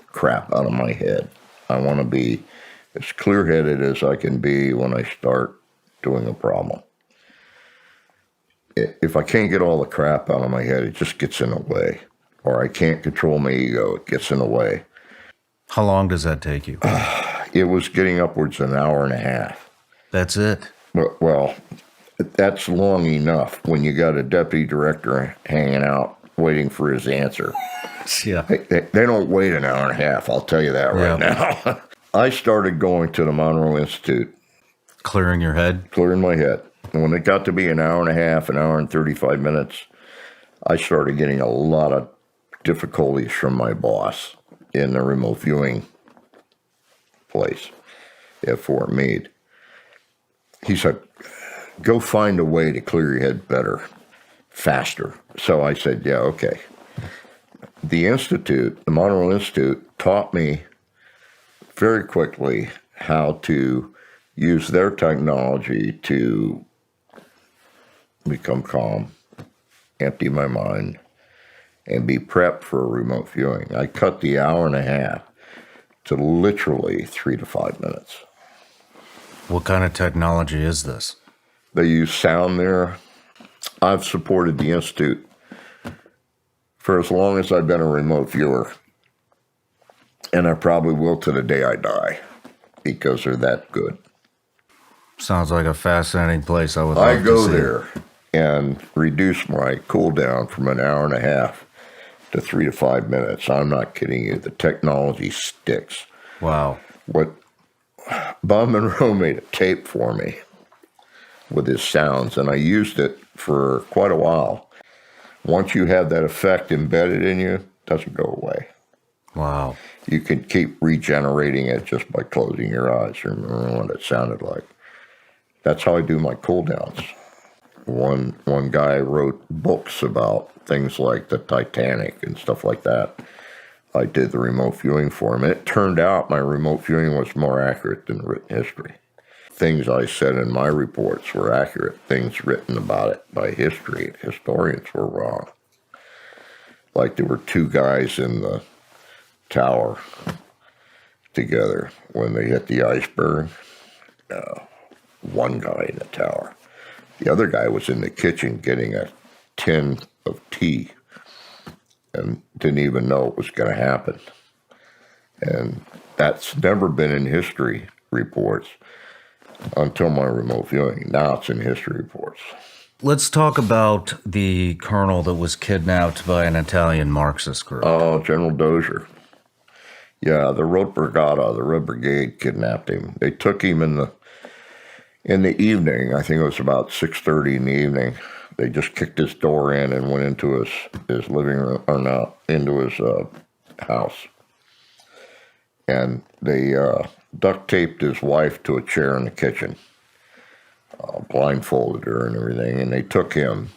crap out of my head. I want to be as clear-headed as I can be when I start doing a problem. If I can't get all the crap out of my head, it just gets in the way. Or I can't control my ego, it gets in the way. How long does that take you? It was getting upwards of an hour and a half. That's it? Well, that's long enough when you got a deputy director hanging out waiting for his answer. Yeah. They don't wait an hour and a half, I'll tell you that right now. I started going to the Monroe Institute. Clearing your head? Clearing my head. And when it got to be an hour and a half, an hour and 35 minutes, I started getting a lot of difficulties from my boss in the remote viewing place at Fort Meade. He said, go find a way to clear your head better, faster. So I said, yeah, okay. The Institute, the Monroe Institute, taught me very quickly how to use their technology to become calm, empty my mind, and be prepped for a remote viewing. I cut the hour and a half to literally 3 to 5 minutes. What kind of technology is this? They use sound there. I've supported the Institute for as long as I've been a remote viewer, and I probably will to the day I die because they're that good. Sounds like a fascinating place. I would love to see. I go there and reduce my cool down from an hour and a half to 3 to 5 minutes. I'm not kidding you. The technology sticks. Wow. What Bob Monroe made a tape for me with his sounds, and I used it for quite a while. Once you have that effect embedded in you, it doesn't go away. Wow. You can keep regenerating it just by closing your eyes. Remember what it sounded like. That's how I do my cool downs. One guy wrote books about things like the Titanic and stuff like that. I did the remote viewing for him. And it turned out my remote viewing was more accurate than written history. Things I said in my reports were accurate. Things written about it by historians were wrong. Like there were 2 guys in the tower together when they hit the iceberg. One guy in the tower. The other guy was in the kitchen getting a tin of tea and didn't even know it was going to happen. And that's never been in history reports until my remote viewing. Now it's in history reports. Let's talk about the colonel that was kidnapped by an Italian Marxist group. Oh, General Dozier. Yeah, the Red Brigade kidnapped him. They took him in the evening. I think it was about 6:30 in the evening. They just kicked his door in and went into his living room, or not, into his house. And they duct taped his wife to a chair in the kitchen, blindfolded her and everything, and they took him.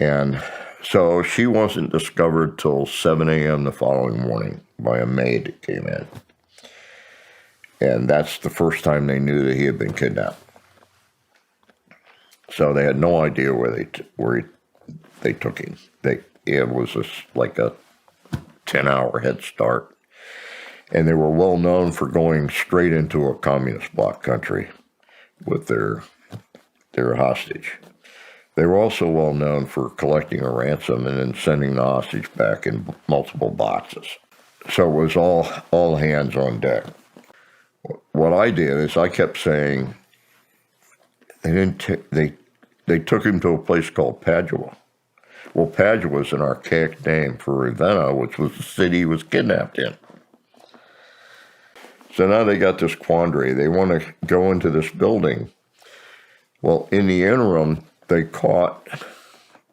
And so she wasn't discovered till 7 a.m. the following morning by a maid that came in. And that's the first time they knew that he had been kidnapped. So they had no idea where they took him. It was like a 10-hour head start. And they were well known for going straight into a communist bloc country with their hostage. They were also well known for collecting a ransom and then sending the hostage back in multiple boxes. So it was all hands on deck. What I did is I kept saying they took him to a place called Padua. Well, Padua is an archaic name for Ravenna, which was the city he was kidnapped in. So now they got this quandary. They want to go into this building. Well, in the interim, they caught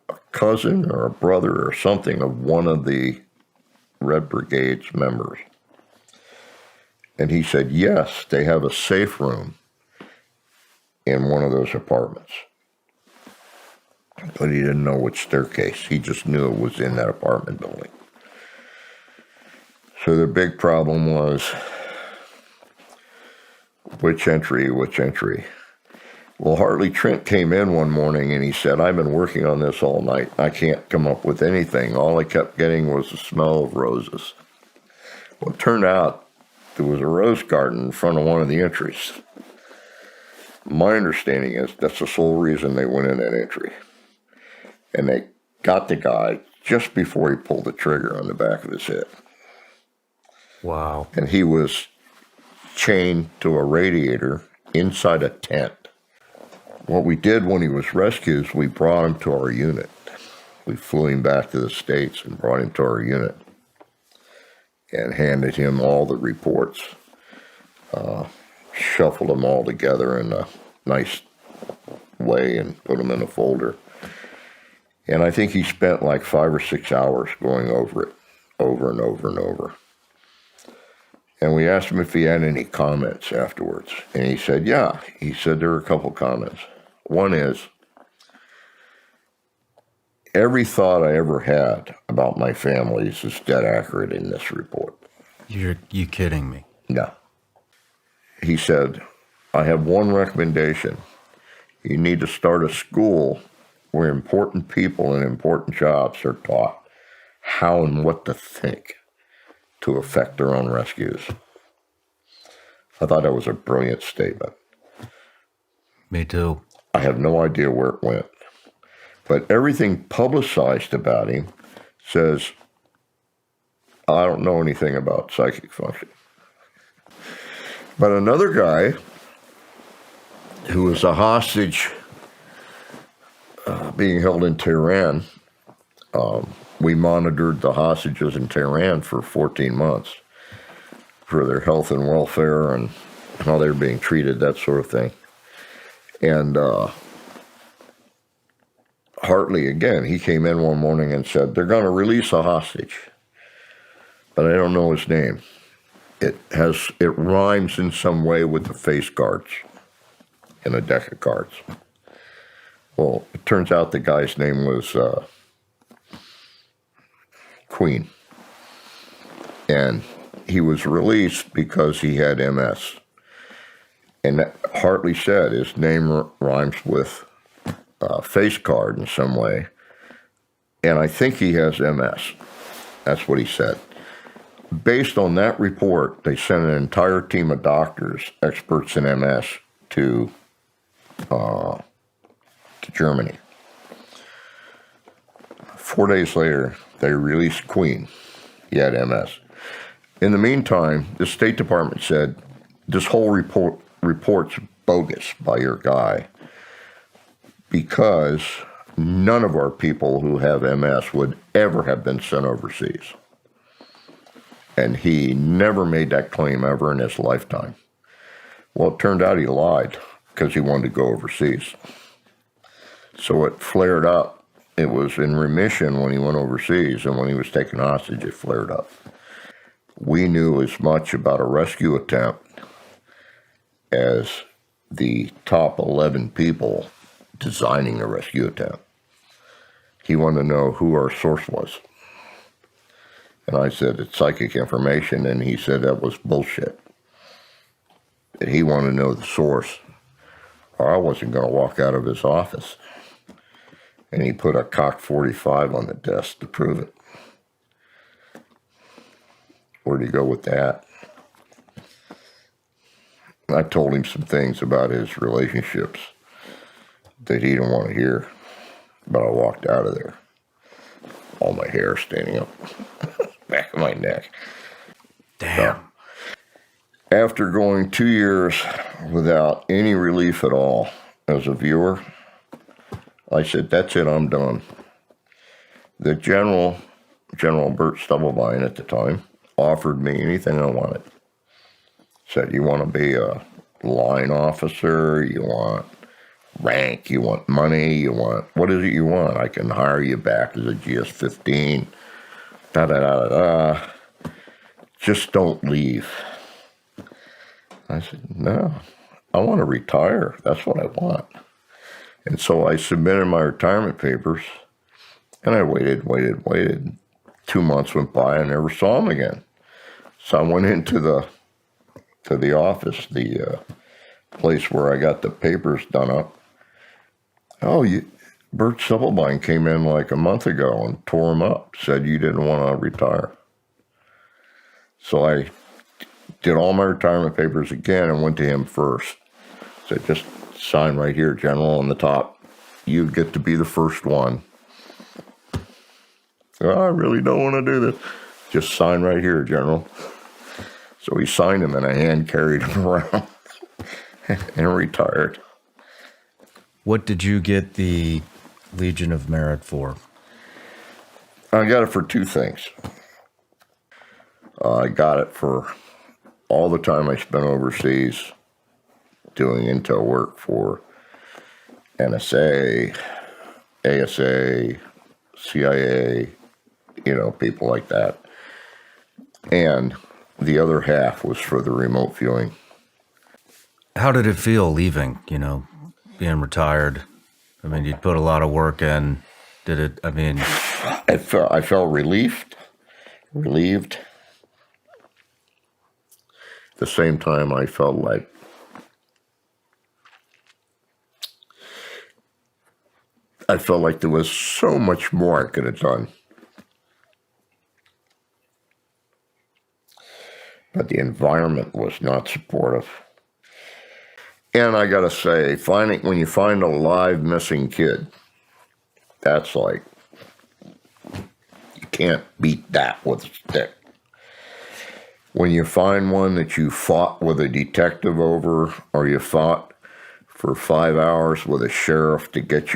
a cousin or a brother or something of one of the Red Brigade's members. And he said, yes, they have a safe room in one of those apartments. But he didn't know which staircase. He just knew it was in that apartment building. So the big problem was, which entry? Well, Hartley Trent came in one morning and he said, I've been working on this all night. I can't come up with anything. All I kept getting was the smell of roses. Well, it turned out there was a rose garden in front of one of the entries. My understanding is that's the sole reason they went in that entry. And they got the guy just before he pulled the trigger on the back of his head. Wow. And he was chained to a radiator inside a tent. What we did when he was rescued is we brought him to our unit. We flew him back to the States and brought him to our unit and handed him all the reports, shuffled them all together in a nice way and put them in a folder. And I think he spent like 5 or 6 hours going over it, over and over and over. And we asked him if he had any comments afterwards. And he said, yeah. He said there were a couple comments. One is, every thought I ever had about my families is dead accurate in this report. You kidding me? No. He said, I have one recommendation. You need to start a school where important people in important jobs are taught how and what to think to affect their own rescues. I thought that was a brilliant statement. Me too. I have no idea where it went. But everything publicized about him says, I don't know anything about psychic function. But another guy who was a hostage being held in Tehran, we monitored the hostages in Tehran for 14 months for their health and welfare and how they were being treated, that sort of thing. And Hartley, again, he came in one morning and said, they're going to release a hostage, but I don't know his name. It rhymes in some way with the face cards in a deck of cards. Well, it turns out the guy's name was Queen. And he was released because he had MS. And Hartley said his name rhymes with face card in some way. And I think he has MS. That's what he said. Based on that report, they sent an entire team of doctors, experts in MS, to Germany. 4 days later, they released Queen. He had MS. In the meantime, the State Department said, this whole report's bogus by your guy because none of our people who have MS would ever have been sent overseas. And he never made that claim ever in his lifetime. Well, it turned out he lied because he wanted to go overseas. So it flared up. It was in remission when he went overseas, and when he was taken hostage, it flared up. We knew as much about a rescue attempt as the top 11 people designing the rescue attempt. He wanted to know who our source was. And I said, it's psychic information, and he said that was bullshit. That he wanted to know the source, or I wasn't going to walk out of his office. And he put a cock 45 on the desk to prove it. Where'd he go with that? I told him some things about his relationships that he didn't want to hear, but I walked out of there. All my hair standing up, back of my neck. Damn. So, after going 2 years without any relief at all as a viewer, I said, that's it, I'm done. The General Bert Stubblebine at the time, offered me anything I wanted. Said, you want to be a line officer, you want rank, you want money, you want, what is it you want? I can hire you back as a GS-15, da-da-da-da-da. Just don't leave. I said, no, I want to retire. That's what I want. And so I submitted my retirement papers, and I waited. 2 months went by, I never saw him again. So I went into the office, the place where I got the papers done up. Oh, Bert Stubblebine came in like a month ago and tore him up, said you didn't want to retire. So I did all my retirement papers again and went to him first. Said, just sign right here, General, on the top. You get to be the first one. Oh, I really don't want to do this. Just sign right here, General. So he signed him, and I hand carried him around and retired. What did you get the Legion of Merit for? I got it for two things. I got it for all the time I spent overseas doing intel work for NSA, ASA, CIA, people like that. And the other half was for the remote viewing. How did it feel leaving, being retired? I mean, you'd put a lot of work in. Did it, I mean... I felt relieved. At the same time, I felt like there was so much more I could have done. But the environment was not supportive. And I gotta say, when you find a live missing kid, that's like, you can't beat that with a stick. When you find one that you fought with a detective over, or you fought for 5 hours with a sheriff to get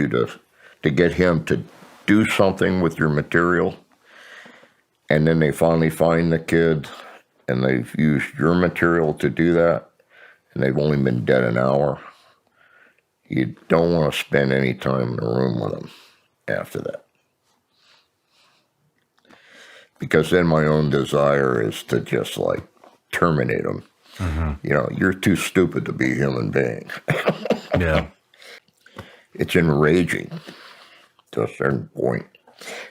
him to do something with your material, and then they finally find the kid, and they've used your material to do that, and they've only been dead an hour, you don't want to spend any time in the room with them after that. Because then my own desire is to just like terminate them. Mm-hmm. You're too stupid to be a human being. Yeah. It's enraging to a certain point.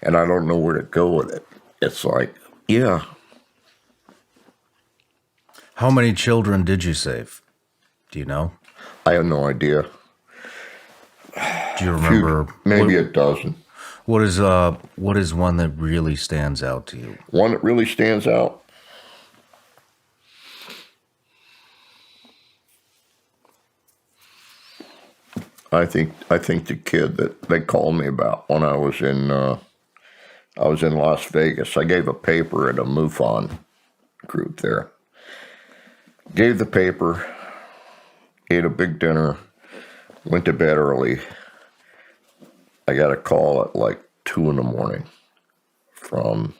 And I don't know where to go with it. It's like, yeah. How many children did you save? Do you know? I have no idea. Do you remember? Maybe a dozen. What is one that really stands out to you? One that really stands out? I think the kid that they called me about when I was in Las Vegas. I gave a paper at a MUFON group there. Gave the paper, ate a big dinner, went to bed early. I got a call at like 2 a.m. from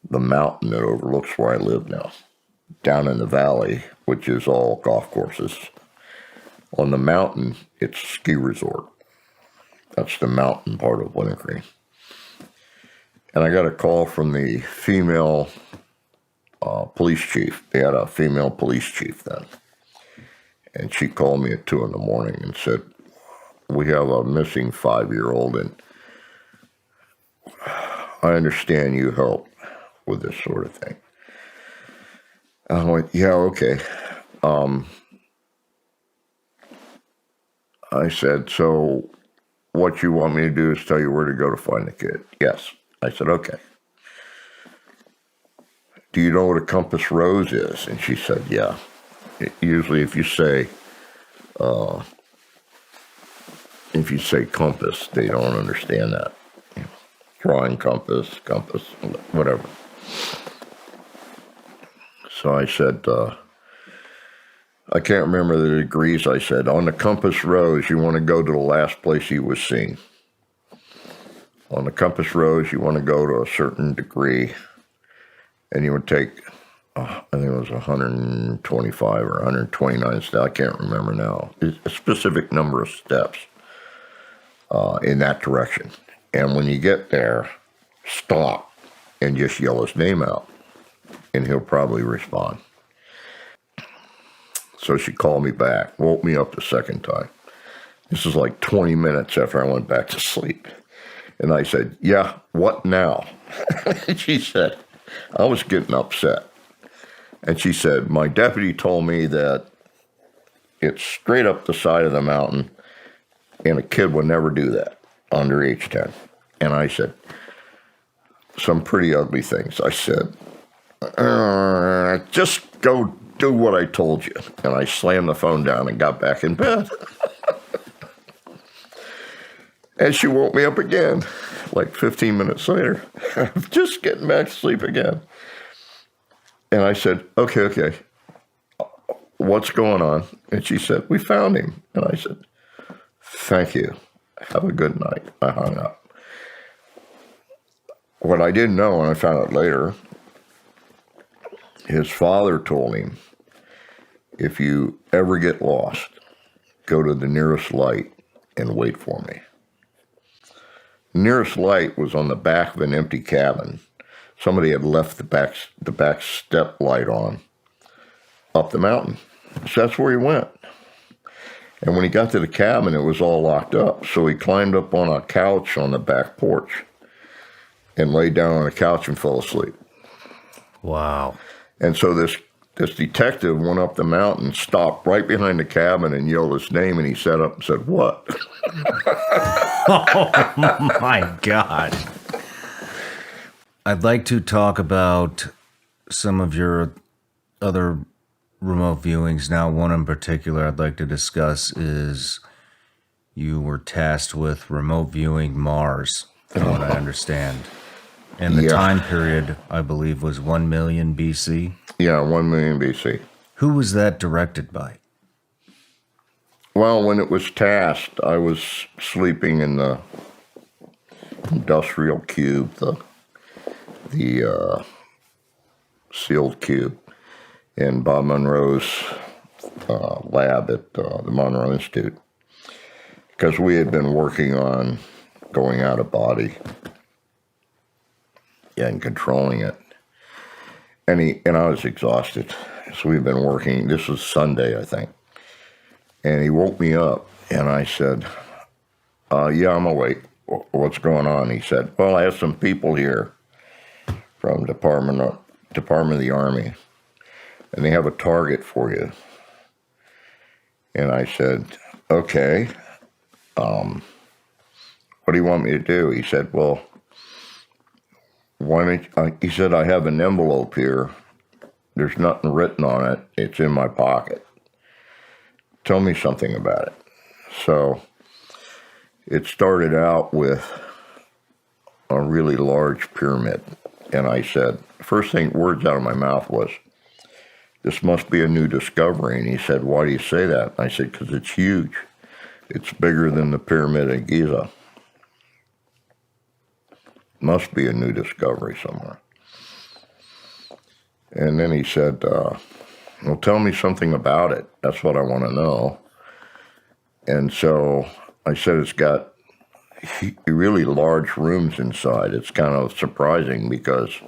the mountain that overlooks where I live now, down in the valley, which is all golf courses. On the mountain, it's a ski resort. That's the mountain part of Wintergreen. And I got a call from the female police chief. They had a female police chief then. And she called me at 2 a.m. and said, "We have a missing 5-year-old, and I understand you help with this sort of thing." I went, "Yeah, okay." I said, "So what you want me to do is tell you where to go to find the kid?" "Yes." I said, "Okay. Do you know what a compass rose is?" And she said, "Yeah. Usually if you say compass, they don't understand that. Drawing compass, whatever." So I said, I can't remember the degrees. I said, "On the compass rose, you want to go to the last place he was seen. On the compass rose, you want to go to a certain degree, and you would take, I think it was 125 or 129 steps. I can't remember now. It's a specific number of steps in that direction. And when you get there, stop and just yell his name out, and he'll probably respond." So she called me back, woke me up the second time. This is like 20 minutes after I went back to sleep. And I said, "Yeah, what now?" She said, I was getting upset. And she said, "My deputy told me that it's straight up the side of the mountain, and a kid would never do that under age 10. And I said, some pretty ugly things. I said, "Just go do what I told you." And I slammed the phone down and got back in bed. And she woke me up again, like 15 minutes later. Just getting back to sleep again. And I said, okay, what's going on?" And she said, "We found him." And I said, "Thank you. Have a good night." I hung up. What I didn't know, and I found out later, his father told him, "If you ever get lost, go to the nearest light and wait for me." The nearest light was on the back of an empty cabin. Somebody had left the back step light on up the mountain. So that's where he went. And when he got to the cabin, it was all locked up. So he climbed up on a couch on the back porch and laid down on the couch and fell asleep. Wow. And so this detective went up the mountain, stopped right behind the cabin and yelled his name, and he sat up and said, "What?" Oh, my God. I'd like to talk about some of your other remote viewings. Now, one in particular I'd like to discuss is you were tasked with remote viewing Mars, from what I understand. And the time period, I believe, was 1 million BC. Yeah, 1 million BC. Who was that directed by? Well, when it was tasked, I was sleeping in the industrial cube, the sealed cube, in Bob Monroe's lab at the Monroe Institute, because we had been working on going out of body and controlling it. And I was exhausted. So we've been working. This was Sunday, I think. And he woke me up, and I said, "Yeah, I'm awake. What's going on?" He said, "Well, I have some people here from Department of the Army, and they have a target for you." And I said, "Okay. What do you want me to do?" He said, "Well, why don't he said, "I have an envelope here. There's nothing written on it. It's in my pocket. Tell me something about it." So it started out with a really large pyramid. And I said, first thing, words out of my mouth was, "This must be a new discovery." And he said, "Why do you say that?" And I said, "Because it's huge. It's bigger than the pyramid of Giza. Must be a new discovery somewhere." And then he said, "Well, tell me something about it. That's what I want to know." And so I said, "It's got really large rooms inside." It's kind of surprising because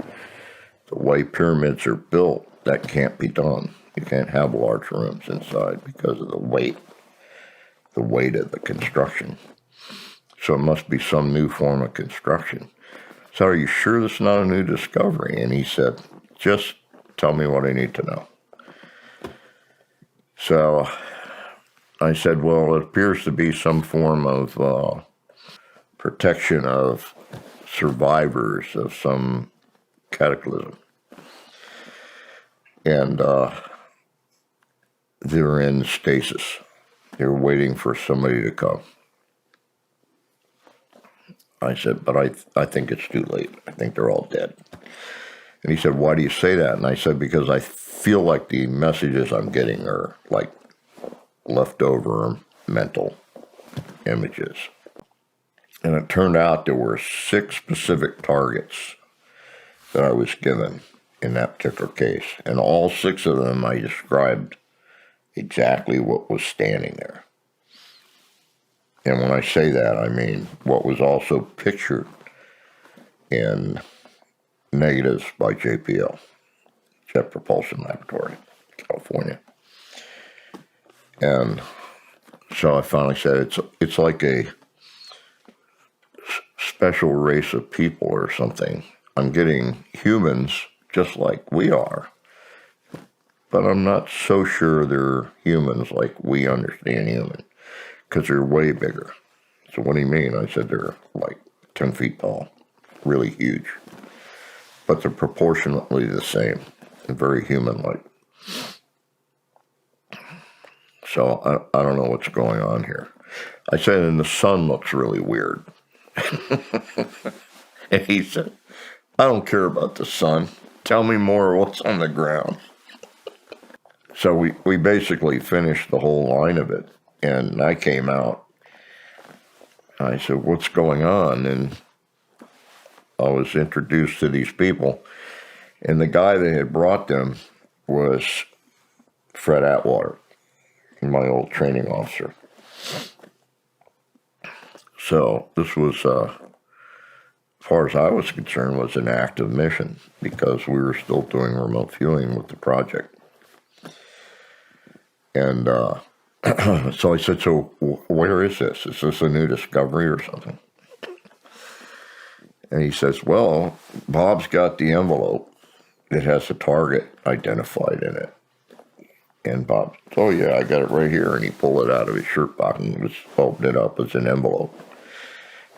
the way pyramids are built, that can't be done. You can't have large rooms inside because of the weight of the construction. So it must be some new form of construction. So are you sure this is not a new discovery? And he said, "Just tell me what I need to know." So I said, "Well, it appears to be some form of protection of survivors of some cataclysm. And they're in stasis. They're waiting for somebody to come." I said, "But I think it's too late. I think they're all dead." And he said, "Why do you say that?" And I said, "Because I feel like the messages I'm getting are like leftover mental images." And it turned out there were 6 specific targets that I was given in that particular case. And all 6 of them, I described exactly what was standing there. And when I say that, I mean what was also pictured in negatives by JPL, Jet Propulsion Laboratory, California. And so I finally said, it's like a special race of people or something. I'm getting humans just like we are, but I'm not so sure they're humans like we understand human, because they're way bigger. So what do you mean? I said they're like 10 feet tall, really huge, but they're proportionately the same and very human-like. So I don't know what's going on here. I said, and the sun looks really weird. And he said, "I don't care about the sun. Tell me more what's on the ground." So we basically finished the whole line of it. And I came out. I said, "What's going on?" And I was introduced to these people. And the guy that had brought them was Fred Atwater, my old training officer. So this was, as far as I was concerned, was an active mission, because we were still doing remote viewing with the project. And So I said, so where is this? Is this a new discovery or something? And he says, well, Bob's got the envelope. It has a target identified in it. And Bob, oh yeah, I got it right here. And he pulled it out of his shirt pocket and just opened it up as an envelope.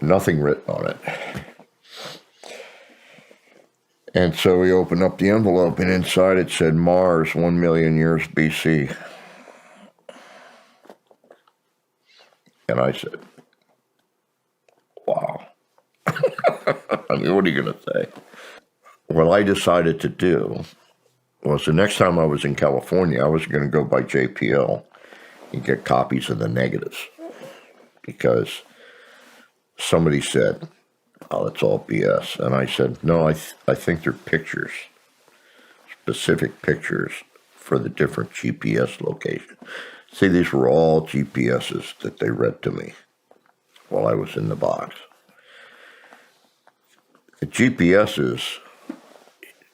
Nothing written on it. And so he opened up the envelope, and inside it said Mars, 1 million years BC. And I said, wow. I mean, what are you going to say? What I decided to do was the next time I was in California, I was going to go by JPL and get copies of the negatives, because somebody said, oh, it's all BS. And I said, no, I think they're pictures, specific pictures for the different GPS locations. See, these were all GPSs that they read to me while I was in the box. The GPSs,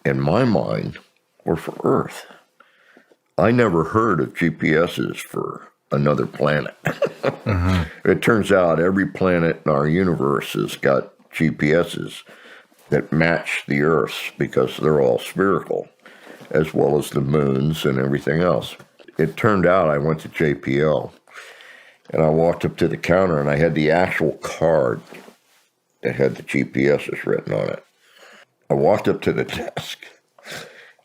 in my mind, were for Earth. I never heard of GPSs for another planet. It turns out every planet in our universe has got GPSs that match the Earth's, because they're all spherical, as well as the moons and everything else. It turned out I went to JPL, and I walked up to the counter, and I had the actual card that had the GPSs written on it. I walked up to the desk,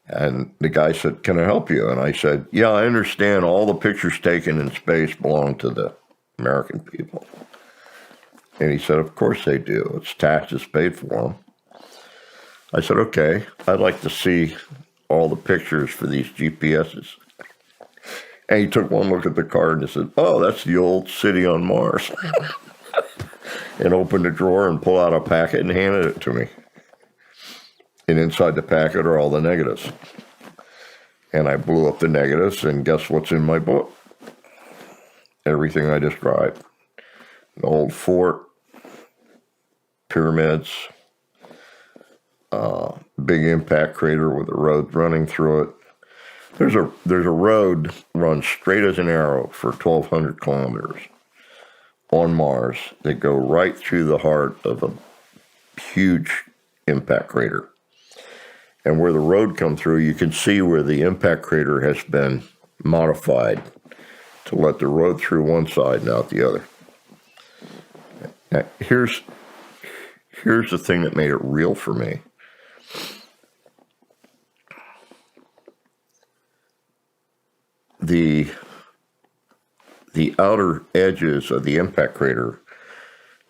and the guy said, can I help you? And I said, yeah, I understand all the pictures taken in space belong to the American people. And he said, of course they do. It's taxes paid for them. I said, okay, I'd like to see all the pictures for these GPSs. And he took one look at the card and said, oh, that's the old city on Mars. And opened a drawer and pulled out a packet and handed it to me. And inside the packet are all the negatives. And I blew up the negatives, and guess what's in my book? Everything I described. An old fort, pyramids, big impact crater with a road running through it. There's a road runs straight as an arrow for 1,200 kilometers on Mars that go right through the heart of a huge impact crater. And where the road come through, you can see where the impact crater has been modified to let the road through one side and out the other. Now, here's the thing that made it real for me. The outer edges of the impact crater,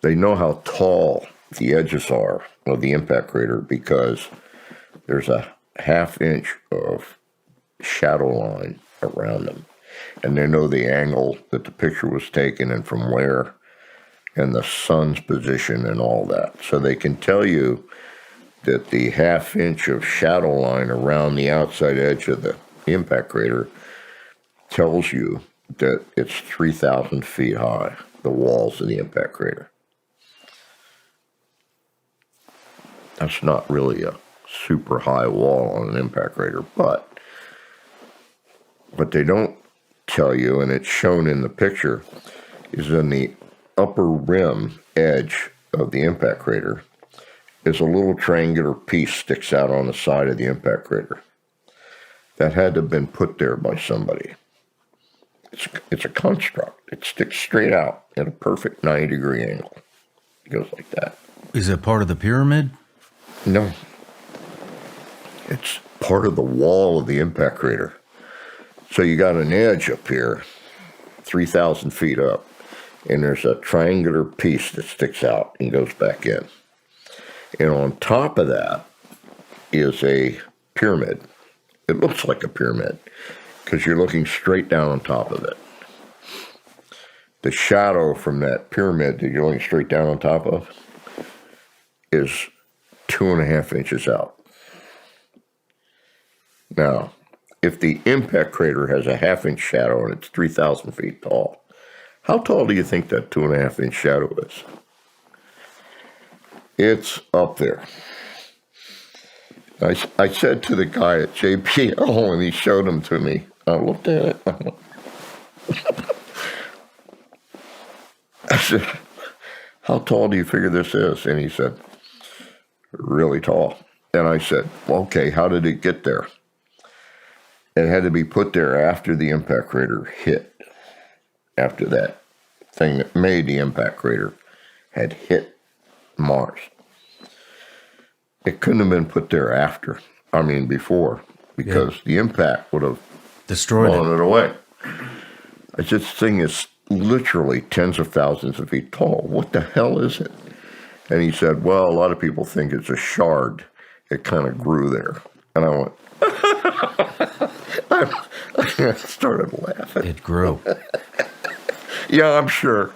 they know how tall the edges are of the impact crater, because there's a half-inch of shadow line around them. And they know the angle that the picture was taken and from where, and the sun's position and all that. So they can tell you that the half-inch of shadow line around the outside edge of the impact crater tells you that it's 3,000 feet high, the walls of the impact crater. That's not really a super high wall on an impact crater, but what they don't tell you, and it's shown in the picture, is in the upper rim edge of the impact crater is a little triangular piece sticks out on the side of the impact crater. That had to have been put there by somebody. It's a construct. It sticks straight out at a perfect 90-degree angle. It goes like that. Is it part of the pyramid? No. It's part of the wall of the impact crater. So you got an edge up here, 3,000 feet up, and there's a triangular piece that sticks out and goes back in. And on top of that is a pyramid. It looks like a pyramid because you're looking straight down on top of it. The shadow from that pyramid that you're looking straight down on top of is 2.5 inches out. Now, if the impact crater has a half-inch shadow and it's 3,000 feet tall, how tall do you think that 2.5-inch shadow is? It's up there. I said to the guy at JPL when he showed them to me, I looked at it, I said, how tall do you figure this is? And he said, really tall. And I said, well, okay, how did it get there? It had to be put there after the impact crater hit, after that thing that made the impact crater had hit Mars. It couldn't have been put there before, because the impact would have Destroyed blown it away. I said, this thing is literally tens of thousands of feet tall. What the hell is it? And he said, well, a lot of people think it's a shard. It kind of grew there. And I went, I started laughing. It grew. Yeah, I'm sure.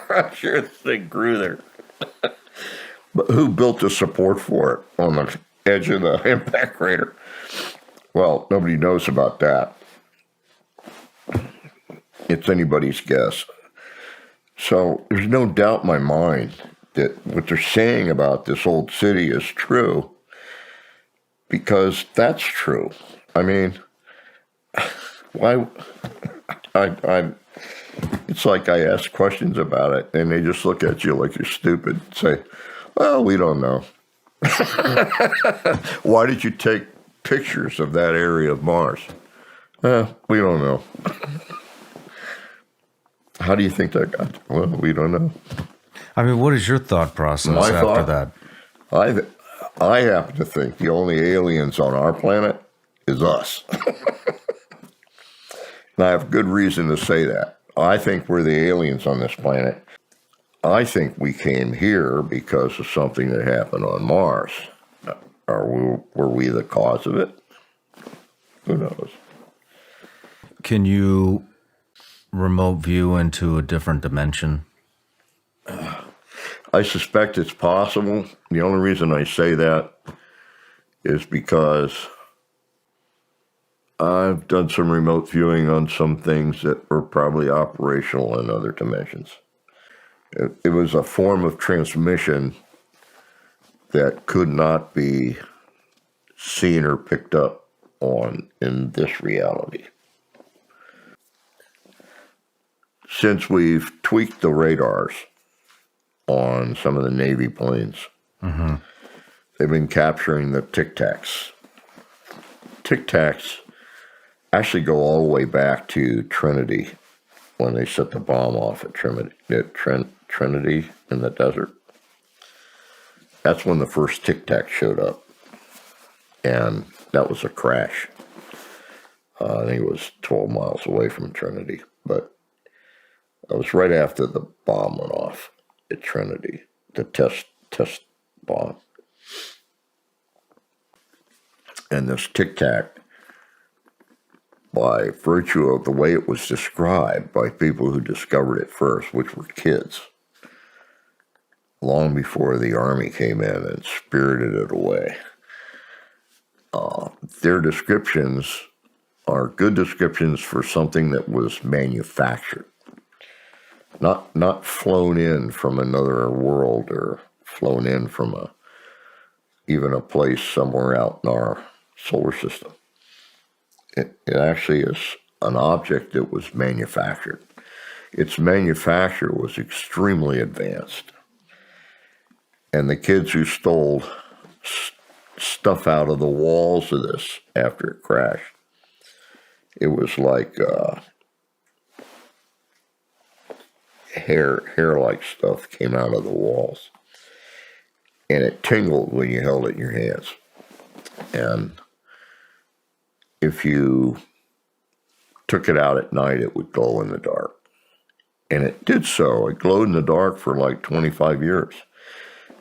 I'm sure this thing grew there. But who built the support for it on the edge of the impact crater? Well, nobody knows about that. It's anybody's guess. So there's no doubt in my mind that what they're saying about this old city is true, because that's true. I mean, why? It's like I ask questions about it, and they just look at you like you're stupid. Say, well, we don't know. Why did you take pictures of that area of Mars? We don't know. How do you think that got? Well, we don't know. I mean, what is your thought process after that? I happen to think the only aliens on our planet is us. And I have good reason to say that. I think we're the aliens on this planet. I think we came here because of something that happened on Mars. Were we the cause of it? Who knows? Can you remote view into a different dimension? I suspect it's possible. The only reason I say that is because I've done some remote viewing on some things that were probably operational in other dimensions. It was a form of transmission that could not be seen or picked up on in this reality. Since we've tweaked the radars on some of the Navy planes, they've been capturing the Tic Tacs. Tic Tacs actually go all the way back to Trinity, when they set the bomb off at Trinity in the desert. That's when the first Tic Tac showed up. And that was a crash. I think it was 12 miles away from Trinity. But it was right after the bomb went off at Trinity, the test bomb. And this Tic Tac, by virtue of the way it was described by people who discovered it first, which were kids, long before the Army came in and spirited it away, their descriptions are good descriptions for something that was manufactured, not flown in from another world or flown in from even a place somewhere out in our solar system. It actually is an object that was manufactured. Its manufacture was extremely advanced. And the kids who stole stuff out of the walls of this after it crashed, it was like hair-like stuff came out of the walls. And it tingled when you held it in your hands. And if you took it out at night, it would glow in the dark. And it did so. It glowed in the dark for like 25 years.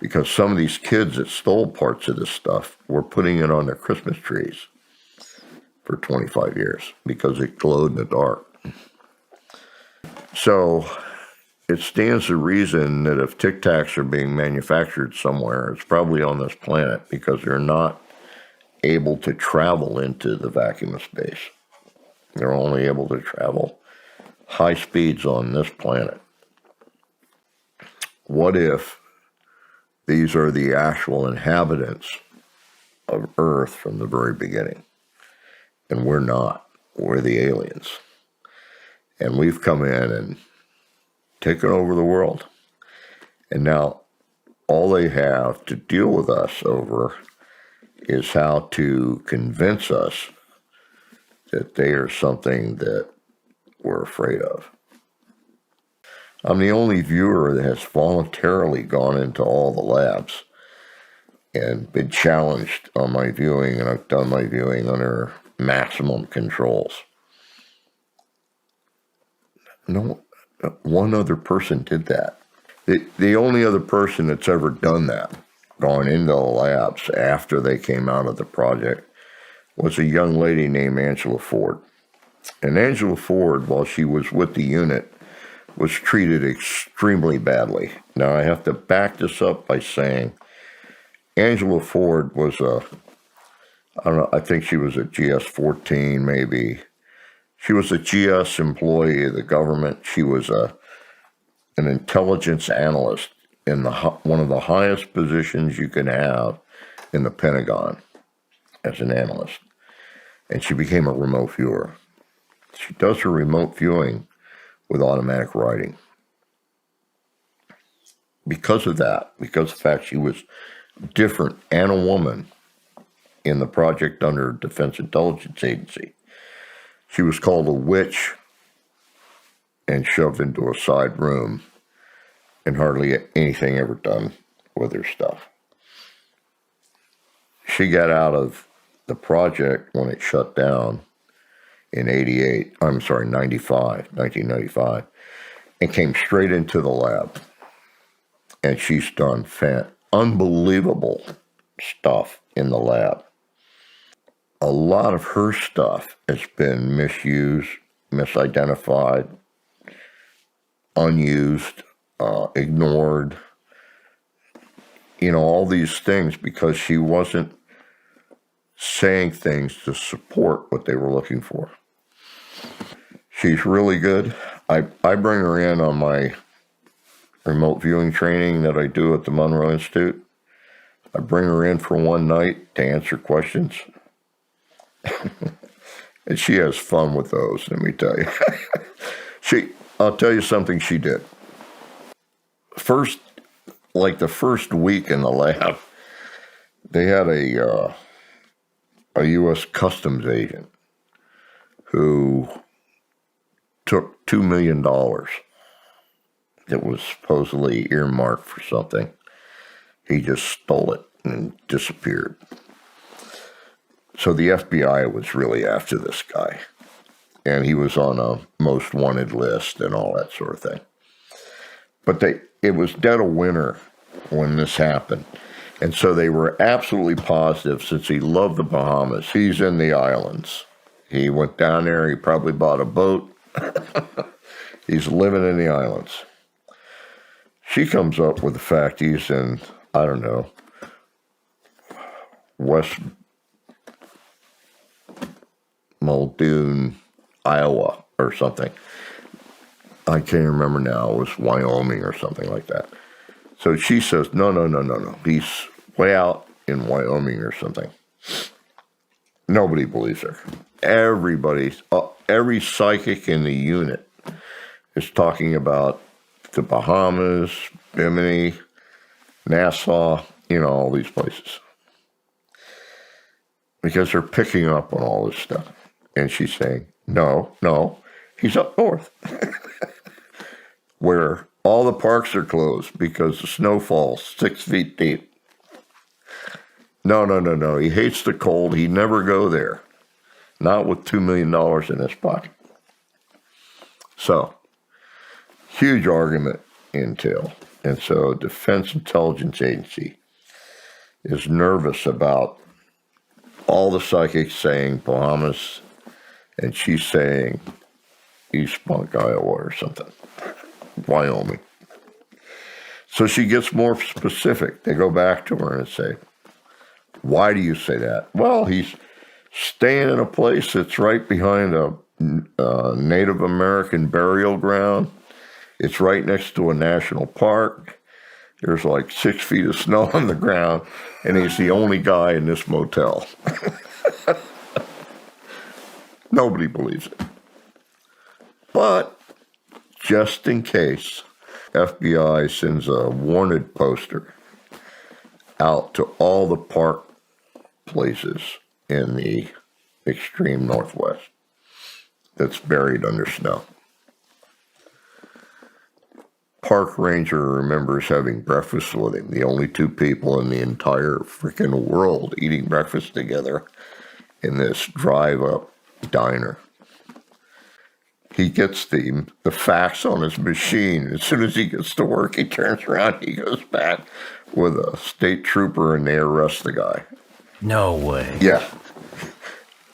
Because some of these kids that stole parts of this stuff were putting it on their Christmas trees for 25 years because it glowed in the dark. So it stands to reason that if Tic Tacs are being manufactured somewhere, it's probably on this planet, because they're not able to travel into the vacuum of space. They're only able to travel high speeds on this planet. What if these are the actual inhabitants of Earth from the very beginning? And we're not. We're the aliens. And we've come in and taken over the world. And now all they have to deal with us over is how to convince us that they are something that we're afraid of. I'm the only viewer that has voluntarily gone into all the labs and been challenged on my viewing, and I've done my viewing under maximum controls. No, one other person did that. The only other person that's ever done that, gone into the labs after they came out of the project, was a young lady named Angela Ford. And Angela Ford, while she was with the unit, was treated extremely badly. Now, I have to back this up by saying Angela Ford was I think she was a GS-14 maybe. She was a GS employee of the government. She was an intelligence analyst in one of the highest positions you can have in the Pentagon as an analyst. And she became a remote viewer. She does her remote viewing with automatic writing. Because of that, because of the fact she was different and a woman in the project under Defense Intelligence Agency, she was called a witch and shoved into a side room, and hardly anything ever done with her stuff. She got out of the project when it shut down in 1995, and came straight into the lab. And she's done unbelievable stuff in the lab. A lot of her stuff has been misused, misidentified, unused, ignored, all these things because she wasn't saying things to support what they were looking for. She's really good. I bring her in on my remote viewing training that I do at the Monroe Institute. I bring her in for one night to answer questions. And she has fun with those, let me tell you. I'll tell you something she did. The first week in the lab, they had a U.S. Customs agent who took $2 million that was supposedly earmarked for something. He just stole it and disappeared. So the FBI was really after this guy, and he was on a most wanted list and all that sort of thing. But it was dead of winter when this happened, and so they were absolutely positive, since he loved the Bahamas, he's in the islands. He went down there, he probably bought a boat. He's living in the islands. She comes up with the fact he's in, I don't know, West Muldoon, Iowa or something. I can't remember now. It was Wyoming or something like that. So she says, no. He's way out in Wyoming or something. Nobody believes her. Every psychic in the unit is talking about the Bahamas, Bimini, Nassau, all these places. Because they're picking up on all this stuff. And she's saying, no, he's up north. Where all the parks are closed because the snow falls 6 feet deep. No. He hates the cold. He'd never go there. Not with $2 million in his pocket. So, huge argument entailed. And so Defense Intelligence Agency is nervous about all the psychics saying Bahamas, and she's saying East Spunk, Iowa or something, Wyoming. So she gets more specific. They go back to her and say, why do you say that? Well, he's staying in a place that's right behind a Native American burial ground. It's right next to a national park. There's like 6 feet of snow on the ground, and he's the only guy in this motel. Nobody believes it. But just in case, FBI sends a wanted poster out to all the park places in the extreme Northwest that's buried under snow. Park ranger remembers having breakfast with him, the only two people in the entire freaking world eating breakfast together in this drive-up diner. He gets the fax on his machine. As soon as he gets to work, he turns around, he goes back with a state trooper, and they arrest the guy. No way. Yeah.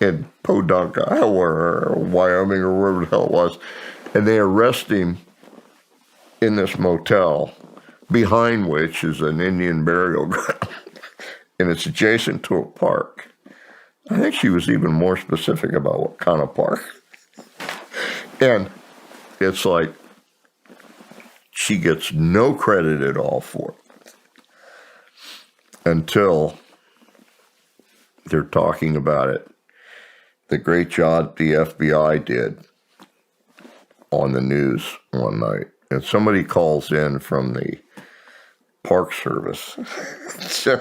In Podunk, Iowa, or Wyoming, or wherever the hell it was. And they arrest him in this motel, behind which is an Indian burial ground. And it's adjacent to a park. I think she was even more specific about what kind of park. And it's like she gets no credit at all for it until they're talking about it. The great job the FBI did on the news one night. And somebody calls in from the Park Service. So,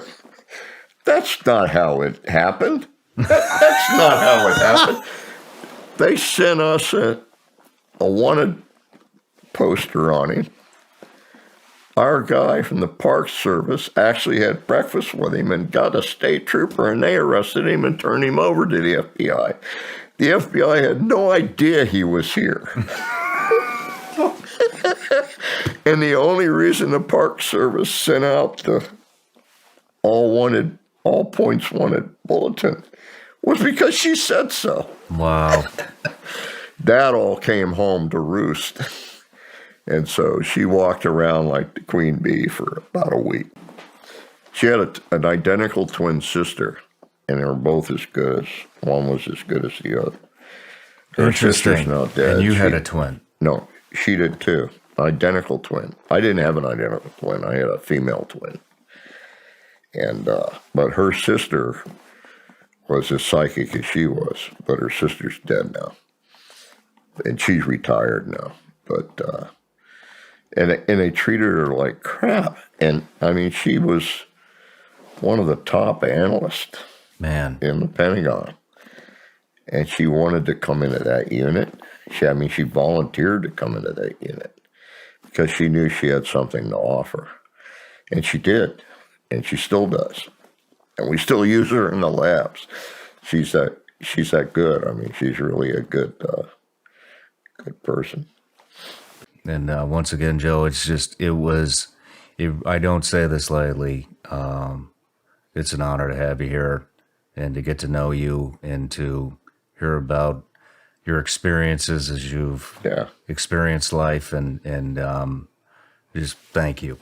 that's not how it happened. That's not how it happened. They sent us a wanted poster on him. Our guy from the Park Service actually had breakfast with him and got a state trooper, and they arrested him and turned him over to the FBI. The FBI had no idea he was here. And the only reason the Park Service sent out the all points wanted bulletin was because she said so. Wow. That all came home to roost. And so she walked around like the queen bee for about a week. She had an identical twin sister, and they were both as good as, one was as good as the other. Her sister's Interesting. now dead. And you had a twin. No, she did too. Identical twin. I didn't have an identical twin. I had a female twin. And, but her sister was as psychic as she was, but her sister's dead now. And she's retired now. But, and they treated her like crap. And, I mean, she was one of the top analysts Man. in the Pentagon. And she wanted to come into that unit. She volunteered to come into that unit because she knew she had something to offer. And she did. And she still does. And we still use her in the labs. She's that good. I mean, she's really a good person. And once again, Joe, I don't say this lightly. It's an honor to have you here and to get to know you and to hear about your experiences as you've experienced life, and just thank you.